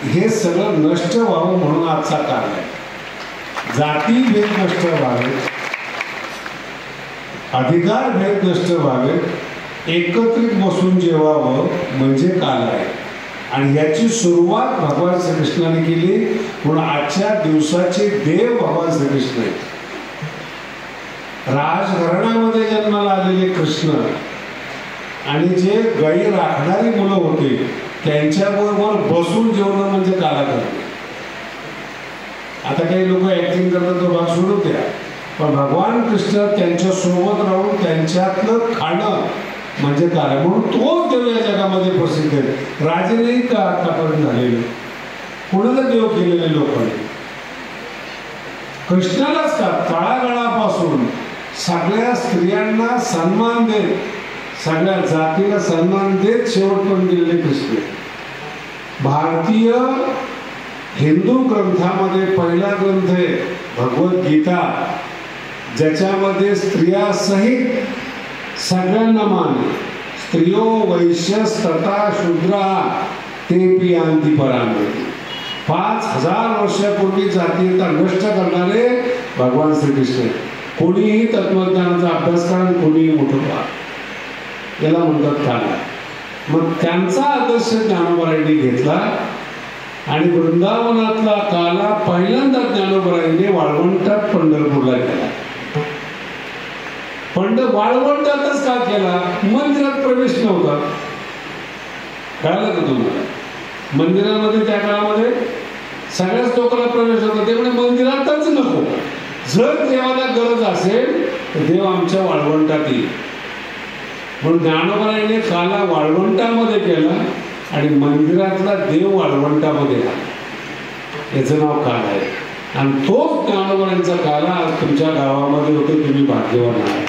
S1: हे सगळं नष्ट व्हावं म्हणून आजचा काळ आहे. जातीभेद नष्ट व्हावे, अधिकार भेद नष्ट व्हावे, एकत्रित बसून जेवावं म्हणजे काल आहे. आणि याची सुरुवात भगवान श्रीकृष्णाने केली. म्हणून आजच्या दिवसाचे देव भगवान श्रीकृष्ण आहेत. राजघराण्यामध्ये जन्माला आलेले कृष्ण आणि जे गाई राखणारी मुलं होते त्यांच्याबरोबर बसून जेवणं म्हणजे काला करणे. आता काही लोक ऍक्टिंग करतात, तो भाग सोडून द्या. पण भगवान कृष्ण त्यांच्या सोबत राहून त्यांच्यातलं खाणं म्हणजे काला. म्हणून तोच देव या जगामध्ये प्रसिद्ध आहे. राजे नाही का आतापर्यंत झालेले, कोणाला देव केलेले लोकांनी? कृष्णालाच का तळागाळापासून सगळ्या स्त्रियांना सन्मान देत, सगळ्या जातीला सन्मान देत शेवटपर्यंत गेलेले कृष्ण. भारतीय हिंदू ग्रंथामध्ये पहिला ग्रंथ आहे भगवद्गीता, ज्याच्यामध्ये स्त्रिया सहित सगळ्यांना मान. स्त्रियो वैश्यस्तथा शूद्रा ते पियांती परांगती. 5000 वर्षापूर्वी जातीयता नष्ट करणारे भगवान श्रीकृष्ण. कोणीही तत्वज्ञानाचा अभ्यास करा, कोणीही मोठं पहा, याला म्हणतात काला. मग त्यांचा आदर्श ज्ञानोबारायांनी घेतला आणि वृंदावनातला काला पहिल्यांदा ज्ञानोबारायांनी वाळवंटात पंढरपूरला केला. वाळवंटातच का केला? मंदिरात प्रवेश नव्हता. कळलं का तुम्हाला? मंदिरामध्ये त्या काळामध्ये सगळ्याच लोकांना प्रवेश होता, त्यामुळे मंदिरातच नको. जर देवाला गरज असेल तर देव आमच्या वाळवंटात येईल. म्हणून ज्ञानोबारायांनी काला वाळवंटामध्ये केला आणि मंदिरातला देव वाळवंटामध्ये आला. याचं नाव काला आहे. आणि तोच ज्ञानोबारायांचा काला आज तुमच्या गावामध्ये होतो. तुम्ही भाग्यवान आहात.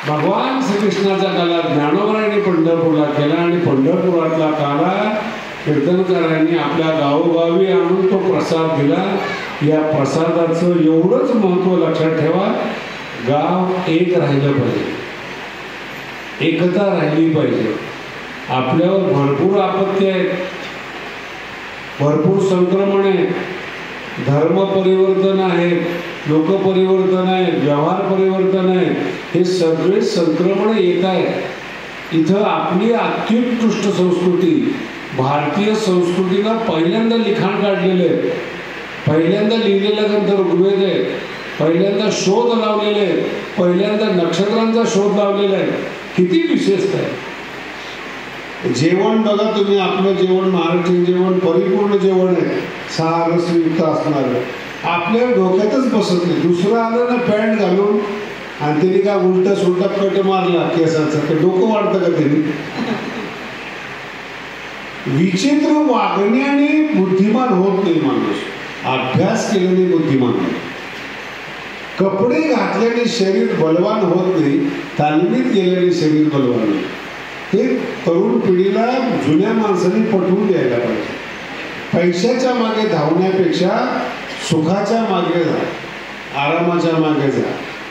S1: भगवान श्रीकृष्णाचा काला ज्ञानोबारायांनी पंढरपूरला केला आणि पंढरपुरातला काला कीर्तनकारांनी आपल्या गावोगावी आणून तो प्रसाद दिला. या प्रसादाचं एवढंच महत्व लक्षात ठेवा, गाव एक राहिलं पाहिजे, एकता राहिली पाहिजे. आपल्यावर भरपूर आपत्ती आहेत, भरपूर संक्रमण आहे, धर्म परिवर्तन आहे, लोक परिवर्तन आहे, व्यवहार परिवर्तन आहे. हे सगळे संक्रमण येत आहेत. इथं आपली अत्युत्कृष्ट संस्कृती, भारतीय संस्कृतीला पहिल्यांदा लिखाण काढलेलं आहे, पहिल्यांदा लिहिलेला ग्रंथ ऋग्वेद आहे, पहिल्यांदा शोध लावलेले आहे, पहिल्यांदा नक्षत्रांचा शोध लावलेला आहे. किती विशेषता आहे. जेवण बघा तुम्ही, आपलं जेवण महाराष्ट्रीयन जेवण परिपूर्ण जेवण आहे, 6 रसयुक्त असणार. आपल्या डोक्यातच बसत नाही. दुसरं आलं ना पॅन्ट घालून आणि त्यांनी काय उलटा सुलटा कट मारला केसाचा, तर डोकं वाढतं का त्यांनी?
S2: विचित्र वागण्याने बुद्धिमान होत नाही माणूस, अभ्यास केल्याने बुद्धिमान होतो. कपडे घातल्याने शरीर बलवान होत नाही, तालमीत गेल्याने शरीर बलवान होते. हे तरुण पिढीला जुन्या माणसांनी पटवून द्यायला पाहिजे. पैशाच्या मागे धावण्यापेक्षा सुखाच्या मागे जा, आरामाच्या मागे जा,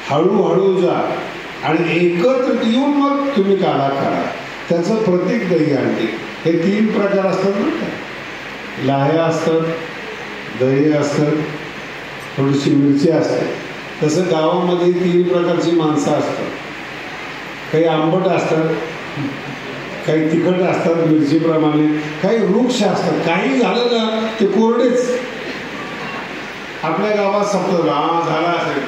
S2: हळूहळू जा आणि एकत्र येऊन मग तुम्ही काढा. त्याचं प्रतीक दहीहंडी. हे 3 प्रकार असतात ना, लाह्या असतात, दही असतात, थोडीशी मिरची असते. तसं गावामध्ये 3 प्रकारची माणसं असतात. काही आंबट असतात, काही तिखट असतात मिरचीप्रमाणे, काही वृक्ष असतात. काही झालं ना ते कोरडेच. आपल्या गावात सप्त झाला असेल,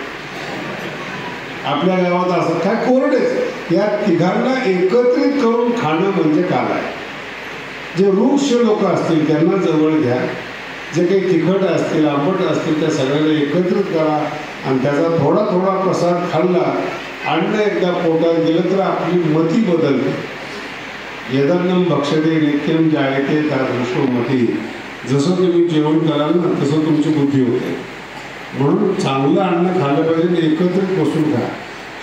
S2: आपल्या गावात असं काय कोरडेच. या तिघांना एकत्रित करून खाणं म्हणजे काल आहे. जे वृक्ष लोक असतील त्यांना जवळ घ्या, जे काही तिखट असतील आंबट असतील त्या सगळ्यांना एकत्रित करा आणि त्याचा थोडा थोडा प्रसाद खाल्ला, अन्न एकदा पोटात गेलं तर आपली मती बदलते. यदन्नम भक्षते नित्यम जायते तादृशो मती. जसं तुम्ही जेवण कराल ना तसं तुमची बुद्धी होते. म्हणून चांगलं अन्न खाल्लं पाहिजे, एकत्रित बसून खा.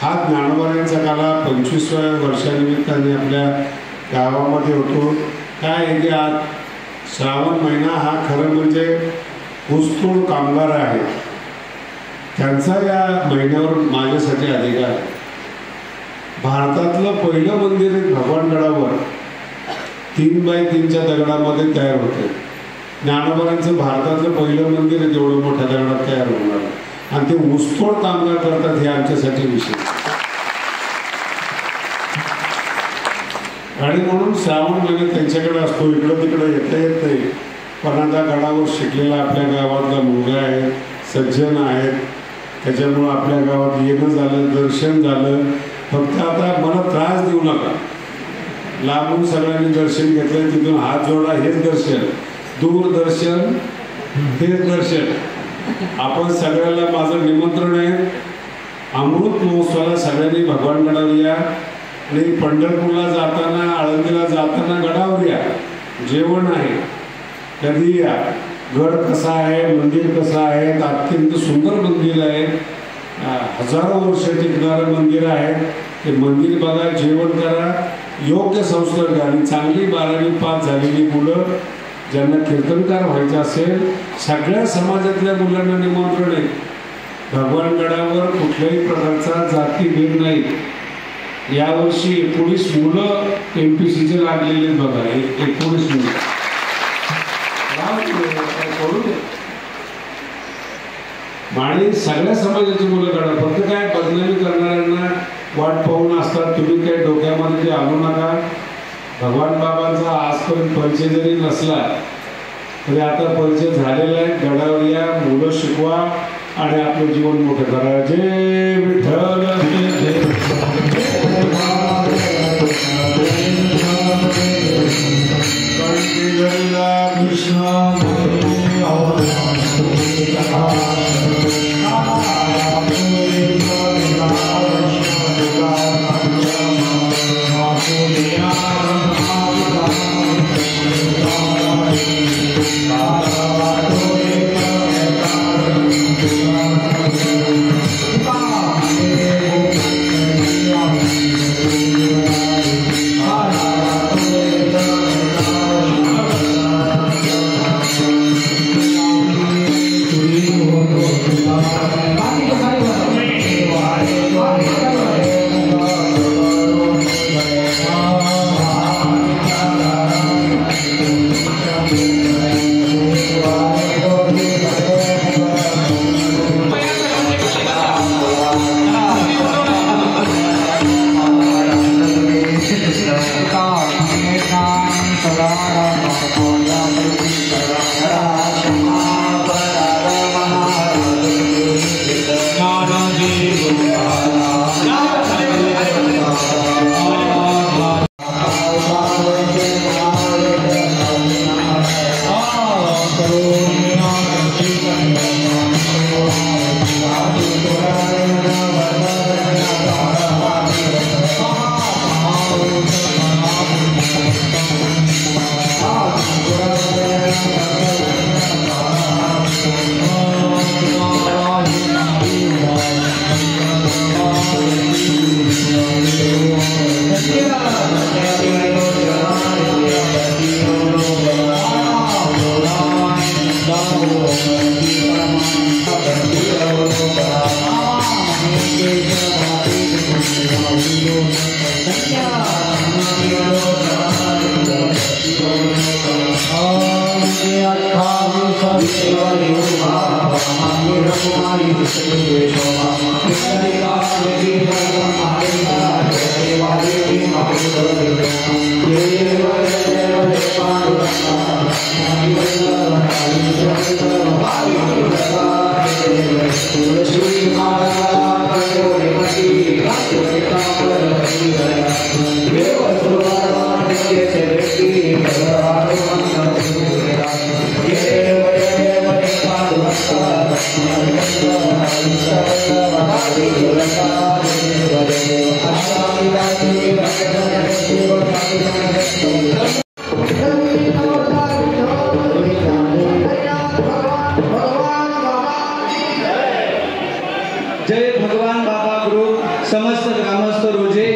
S2: हा ज्ञानोबांचा काला 25व्या वर्षानिमित्ताने आपल्या गावामध्ये होतो. काय आहे की आज श्रावण महिना हा खरं म्हणजे ऊसतोड कामगार आहे, त्यांचा या महिन्यावर माझ्यासाठी अधिकार आहे. भारतातलं पहिलं मंदिर भगवानगडावर 3x3च्या दगडामध्ये तयार होते. ज्ञानोबांचं भारतातलं पहिलं मंदिर आहे तेवढं मोठ्या दगडात तयार होणार आणि ते ऊसतोड कामगार करतात. हे आमच्यासाठी विषय. आणि म्हणून श्रावण महिन्यात त्यांच्याकडे असतो. इकडं तिकडं येता येत नाही, पण आता गडावर शिकलेला आपल्या गावातला मुलगा आहे, सज्जन आहेत, त्याच्यामुळं आपल्या गावात येणं झालं, दर्शन झालं. फक्त आता मला त्रास देऊ नका. लांबून सगळ्यांनी दर्शन घेतलं, तिथून हात जोडा, हेच दर्शन. दूरदर्शन हेच दर्शन. आपण सगळ्याला माझं निमंत्रण आहे, अमृत महोत्सवाला सगळ्यांनी भगवानगडावर या आणि पंढरपूरला जाताना, आळंदीला जाताना गडावर या. जेवण आहे, कधी या. गड कसा आहे, मंदिर कसं आहे, अत्यंत सुंदर मंदिर आहे, हजारो वर्ष टिकणारं मंदिर आहे. ते मंदिर बघा, जेवण करा, योग्य संस्कार घ्या. आणि चांगली 12वी पास झालेली मुलं ज्यांना कीर्तनकार व्हायचं असेल, सगळ्या समाजातल्या मुलांना निमंत्रण आहे. भगवानगडावर कुठल्याही प्रकारचा जातीभेद नाही. यावर्षी 19 मुलं MPCचे लागलेले बघा. 19 मुलं आणि सगळ्या समाजाची मुलं काढा. फक्त काय बदनामी करणाऱ्यांना वाट पाहून असतात. तुम्ही काही डोक्यामध्ये ते आणू नका. भगवान बाबांचा आजपर्यंत परिचय जरी नसला तरी आता परिचय झालेला आहे. गडावर या, मुलं शिकवा आणि आपलं जीवन मोठं करा. जय विठ्ठल.
S3: जय भगवान बाबा ग्रुप समस्त ग्रामस्थ रोजे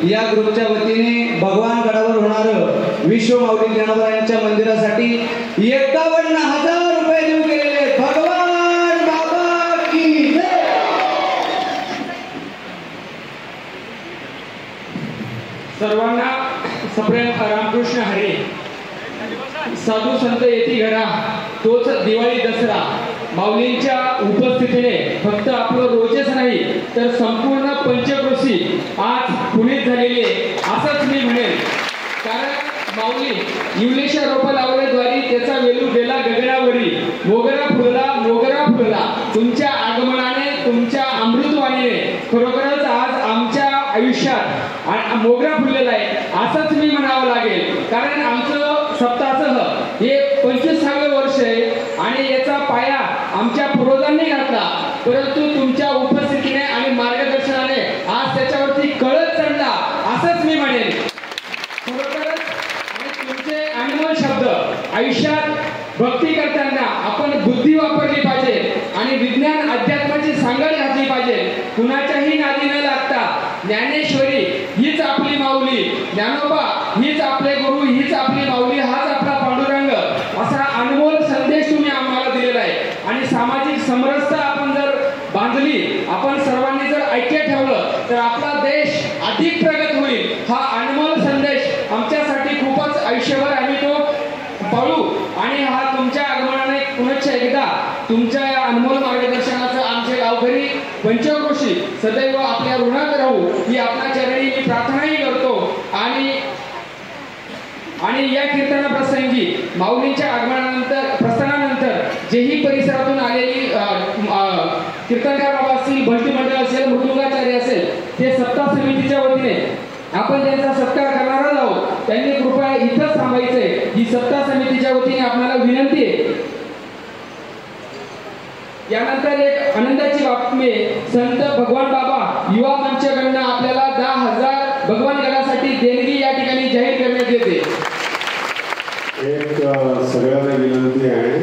S3: या ग्रुपच्या वतीने भगवान गडावर होणार विश्व माऊली ज्ञानोबा मंदिरासाठी 51,000 रुपये देऊ केलेले भगवान बाबा की जय।
S4: सर्वांना सप्रेम रामकृष्ण हरे। साधू संत येती घरा तोच दिवाळी दसरा माऊलींच्या उपस्थितीने फक्त आपलं रोजेच नाही तर संपूर्ण पंचक्रोशी आज पुनीत झालेली आहे असंच मी म्हणेन। कारण माऊली इंग्लिश रोप लावल्याद्वारे त्याचा वेलू गेला गगनावरी मोगरा फुलला तुमच्या आगमनाने तुमच्या अमृतवाणीने खरोखरच आज आमच्या आयुष्यात मोगरा फुललेला आहे असंच मी म्हणावं लागेल। कारण आमचं सप्ताहसह हे 25वे वर्ष आहे आणि याचा पाया आमच्या पूर्वजांनी घातला परंतु तुमच्या उपस्थितीने आणि मार्गदर्शनाने आज त्याच्यावरती कळत चढला असंच मी म्हणेन। खरोखरच आणि तुमचे अनमोल शब्द आयुष्यात भक्ती करताना आपण बुद्धी वापरली पाहिजे आणि विज्ञान अध्यात्माची सांगड घातली पाहिजे। कुणाच्याही नादी न लागता ज्ञानेश्वरी हीच आपली माऊली, ज्ञानोबा हीच आपले गुरु, हीच आपली माऊली, हाच आपला पांडुरंग असा अनमोल संदेश तुम्ही आम्हाला दिलेला आहे। आणि सामाजिक समरसता आपण जर बांधली आपण सर्वांनी जर ऐक्य ठेवलं तर आपला देश अधिक प्रगत होईल हा अनमोल संदेश आमच्यासाठी खूपच आयुष्यभर आम्ही तो पाळू। आणि हा तुमच्या आगमनाने पुनश्च एकदा तुमच्या या अनमोल मार्गदर्शनाचं आमचे गावकरी पंचक्रोशी सदैव आपल्या ऋणात राहू ही आपल्या चरणी मी प्रार्थनाही करतो। आणि या कीर्तना प्रसंगी माऊलींच्या आगमनानंतर प्रस्थानानंतर जेही परिसरातून आलेली कीर्तनकार बाबा असतील, भक्ती मंडळ असेल, मृदुंगाचार्य असेल ते सप्ताह समितीच्या वतीने आपण त्यांचा सत्कार करणारच आहोत। त्यांनी कृपया इथंच थांबायचंय ही सप्ताह समितीच्या वतीने आपल्याला विनंती आहे। यानंतर एक आनंदाची बातमी संत भगवान बाबा युवा मंचकडनं आपल्याला 10,000 भगवान गडासाठी देणगी या ठिकाणी जाहीर करण्यात येते।
S2: एक सगळ्यांना विनंती आहे,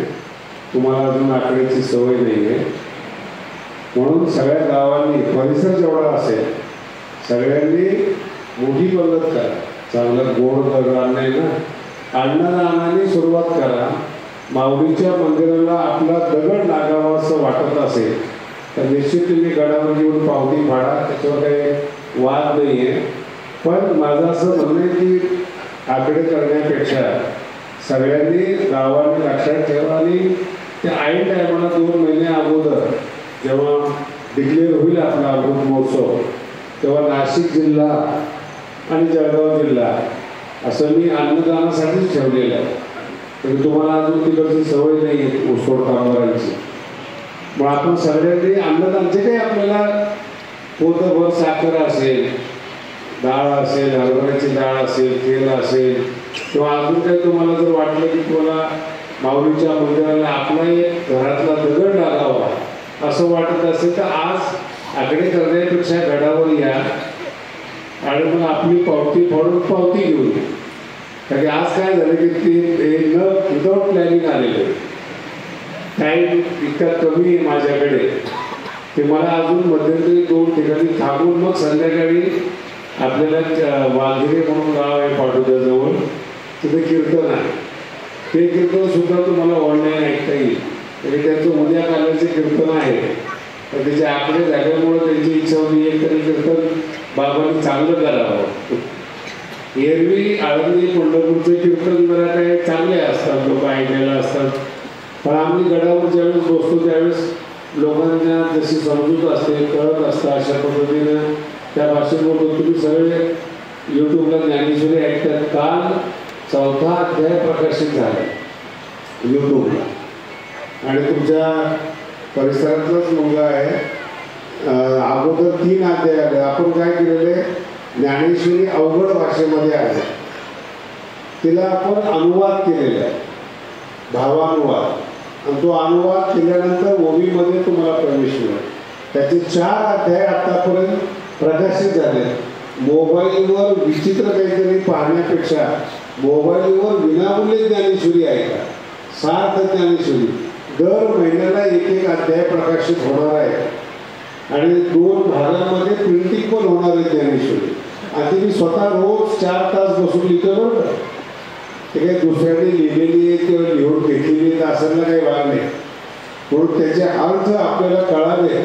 S2: तुम्हाला अजून आकड्याची सवय नाही आहे म्हणून सगळ्या गावांनी परिसर जेवढा असेल सगळ्यांनी मोठी पंगत करा। चांगलं गोड दगड नाही ना अन्नदानाने सुरुवात करा। माऊलीच्या मंदिराला आपला दगड लागावा असं वाटत असेल तर निश्चित तुम्ही गडावर येऊन पावती फाडा, त्याच्यावर काही वाद नाही आहे। पण माझं असं म्हणणं आहे की आकडे करण्यापेक्षा सगळ्यांनी गावाने लक्षात ठेवा आणि त्या ऐन टायमाला 2 महिने अगोदर जेव्हा डिक्लेअर होईल आपला अमृत महोत्सव तेव्हा नाशिक जिल्हा आणि जळगाव जिल्हा असं मी अन्नदानासाठीच ठेवलेलं आहे। तर तुम्हाला अजून तिकडची सवय नाही आहे ऊसतोड कामगारांची, मग आपण सगळ्यांनी अन्नदानचे काही आपल्याला पोतभर साखर असेल, डाळ असेल, हरभऱ्याची डाळ असेल, तेल असेल किंवा अजून काही तुम्हाला जर वाटलं की तुम्हाला माऊलीच्या मंदिराला आपला एक घरातला दगड लागावा असं वाटत असेल तर आज आकडे करण्यापेक्षा गडावर या आणि मग आपली पावती फाडून पावती घेऊन। कारण आज काय झालं की ते न विदाउट प्लॅनिंग आलेले टाईम इतका कमी आहे माझ्याकडे की मला अजून मध्यंतरी 2 ठिकाणी थांबून मग संध्याकाळी आपल्याला वाघिरे म्हणून गाव आहे पाटोद्याजवळ तिथे कीर्तन आहे। ते कीर्तन सुद्धा तुम्हाला ऑनलाईन ऐकता येईल म्हणजे त्यांचं उद्या कालाचे कीर्तन आहे तर त्याचे आकडे झाल्यामुळं त्यांची इच्छा होती एक तरी कीर्तन बाबांनी चांगलं करावं एरवी आळंदी पंढरपूरचे कीर्तन जरा काही चांगले असतात, लोक ऐकायला असतात. पण आम्ही गडावर ज्यावेळेस बसतो त्यावेळेस लोकांना जशी समजूत असते, कळत असतं, अशा पद्धतीनं त्या भाषेत बोलतो. तुम्ही सगळे यूट्यूबला ज्ञानेश्वरी ऐकतात. काल 4था अध्याय प्रकाशित झाला यूट्यूबला आणि तुमच्या परिसरातलाच मुलगा आहे. अगोदर 3 अध्याय आले. आपण काय केलेले, ज्ञानेश्वरी अवघड भाषेमध्ये आहे, तिला आपण अनुवाद केलेला आहे, भावानुवाद. आणि तो अनुवाद केल्यानंतर ओवीमध्ये तुम्हाला प्रवेश मिळेल. त्याचे 4 अध्याय आतापर्यंत प्रकाशित झाले. मोबाईलवर विचित्र काहीतरी पाहण्यापेक्षा मोबाईलवर विनामूल्य ज्ञानेश्वरी ऐका, सार्थ ज्ञानेश्वरी. दर महिन्याला 1-1 अध्याय प्रकाशित होणार आहे आणि 2 भागामध्ये प्रिंटिंग पण होणार आहे ज्ञानेश्वरी. आणि मी स्वतः रोज 4 तास बसून लिहितो बरं का. ते काही दुसऱ्याने लिहिलेली आहे किंवा लिहून घेतलेली आहे असं काही भाग नाही. म्हणून त्याचे अर्थ आपल्याला कळाले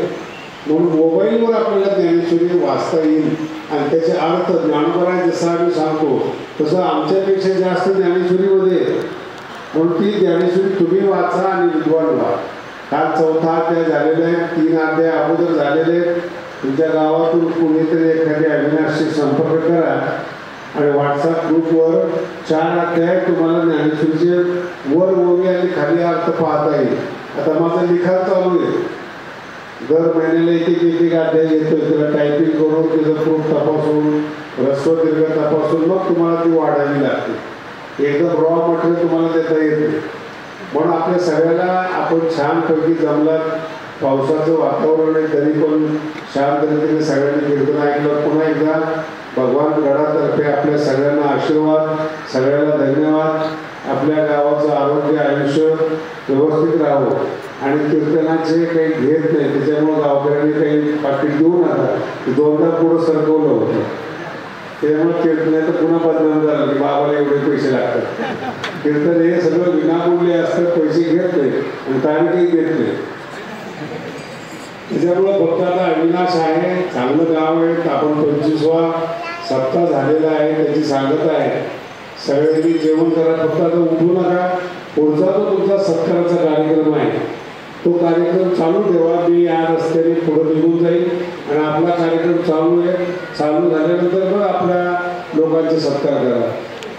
S2: म्हणून मोबाईलवर आपल्याला ज्ञानेश्वरी वाचता येईल आणि त्याचे अर्थ ज्ञानोबा जसं आम्ही सांगतो तसं आमच्यापेक्षा जास्त ज्ञानेश्वरीमध्ये. म्हणून ती ज्ञानेश्वरी तुम्ही वाचा आणि विद्वान व्हा. काल 4था अध्याय झालेला आहे, 3 अध्याय अगोदर झालेले. तुमच्या गावातून कुणीतरी एखाद्या अविनाशशी संपर्क करा आणि व्हॉट्सअप ग्रुपवर 4 अध्याय तुम्हाला ज्ञानेश्वरीचे वर ओवी आणि खाली अर्थ पाहता येईल. आता माझं लिखाण चालू आहे. दर महिन्याला 1-1 अध्याय येतोय. त्याला टायपिंग करून त्याचं प्रूफ तपासून ह्रस्व दीर्घ तपासून मग तुम्हाला ती वाढावी लागते. एकदम रॉ मटेरियल तुम्हाला देता येत नाही. म्हणून आपल्या सगळ्याला आपण छानपैकी जमलात. पावसाचं वातावरण आहे तरी पण शांत रीतीने सगळ्यांनी कीर्तन ऐकलं. पुन्हा एकदा भगवान गडातर्फे आपल्या सगळ्यांना आशीर्वाद, सगळ्यांना धन्यवाद. आपल्या गावाचं आरोग्य आयुष्य व्यवस्थित राहावं आणि कीर्तनाचे काही घेत नाही त्याच्यामुळं गावकऱ्यांनी काही पाकिट देऊ नका. 2दा पुढं सरकवलं होतं त्यामुळे कीर्तनाचं पुन्हा बदनाम झालं की बाबाला एवढे पैसे लागतात. कीर्तन हे सगळं विनामूल्य असतं, पैसे घेत नाही आणि तारीखही देत नाही. त्याच्यामुळं फक्त आता अविनाश आहे, चांगलं गाव आहे. आपण 25वा सप्ताह झालेला आहे, त्याची सांगत आहे. सगळ्यांनी जेवण करा, फक्त आता उठू नका. पुढचा जो तुमचा सत्काराचा कार्यक्रम आहे तो कार्यक्रम चालू ठेवा. मी या रस्त्याने पुढे निघून जाईल आणि आपला कार्यक्रम चालू आहे. चालू झाल्यानंतर पण आपल्या लोकांचे सत्कार करा.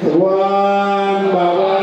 S2: भगवान बाबा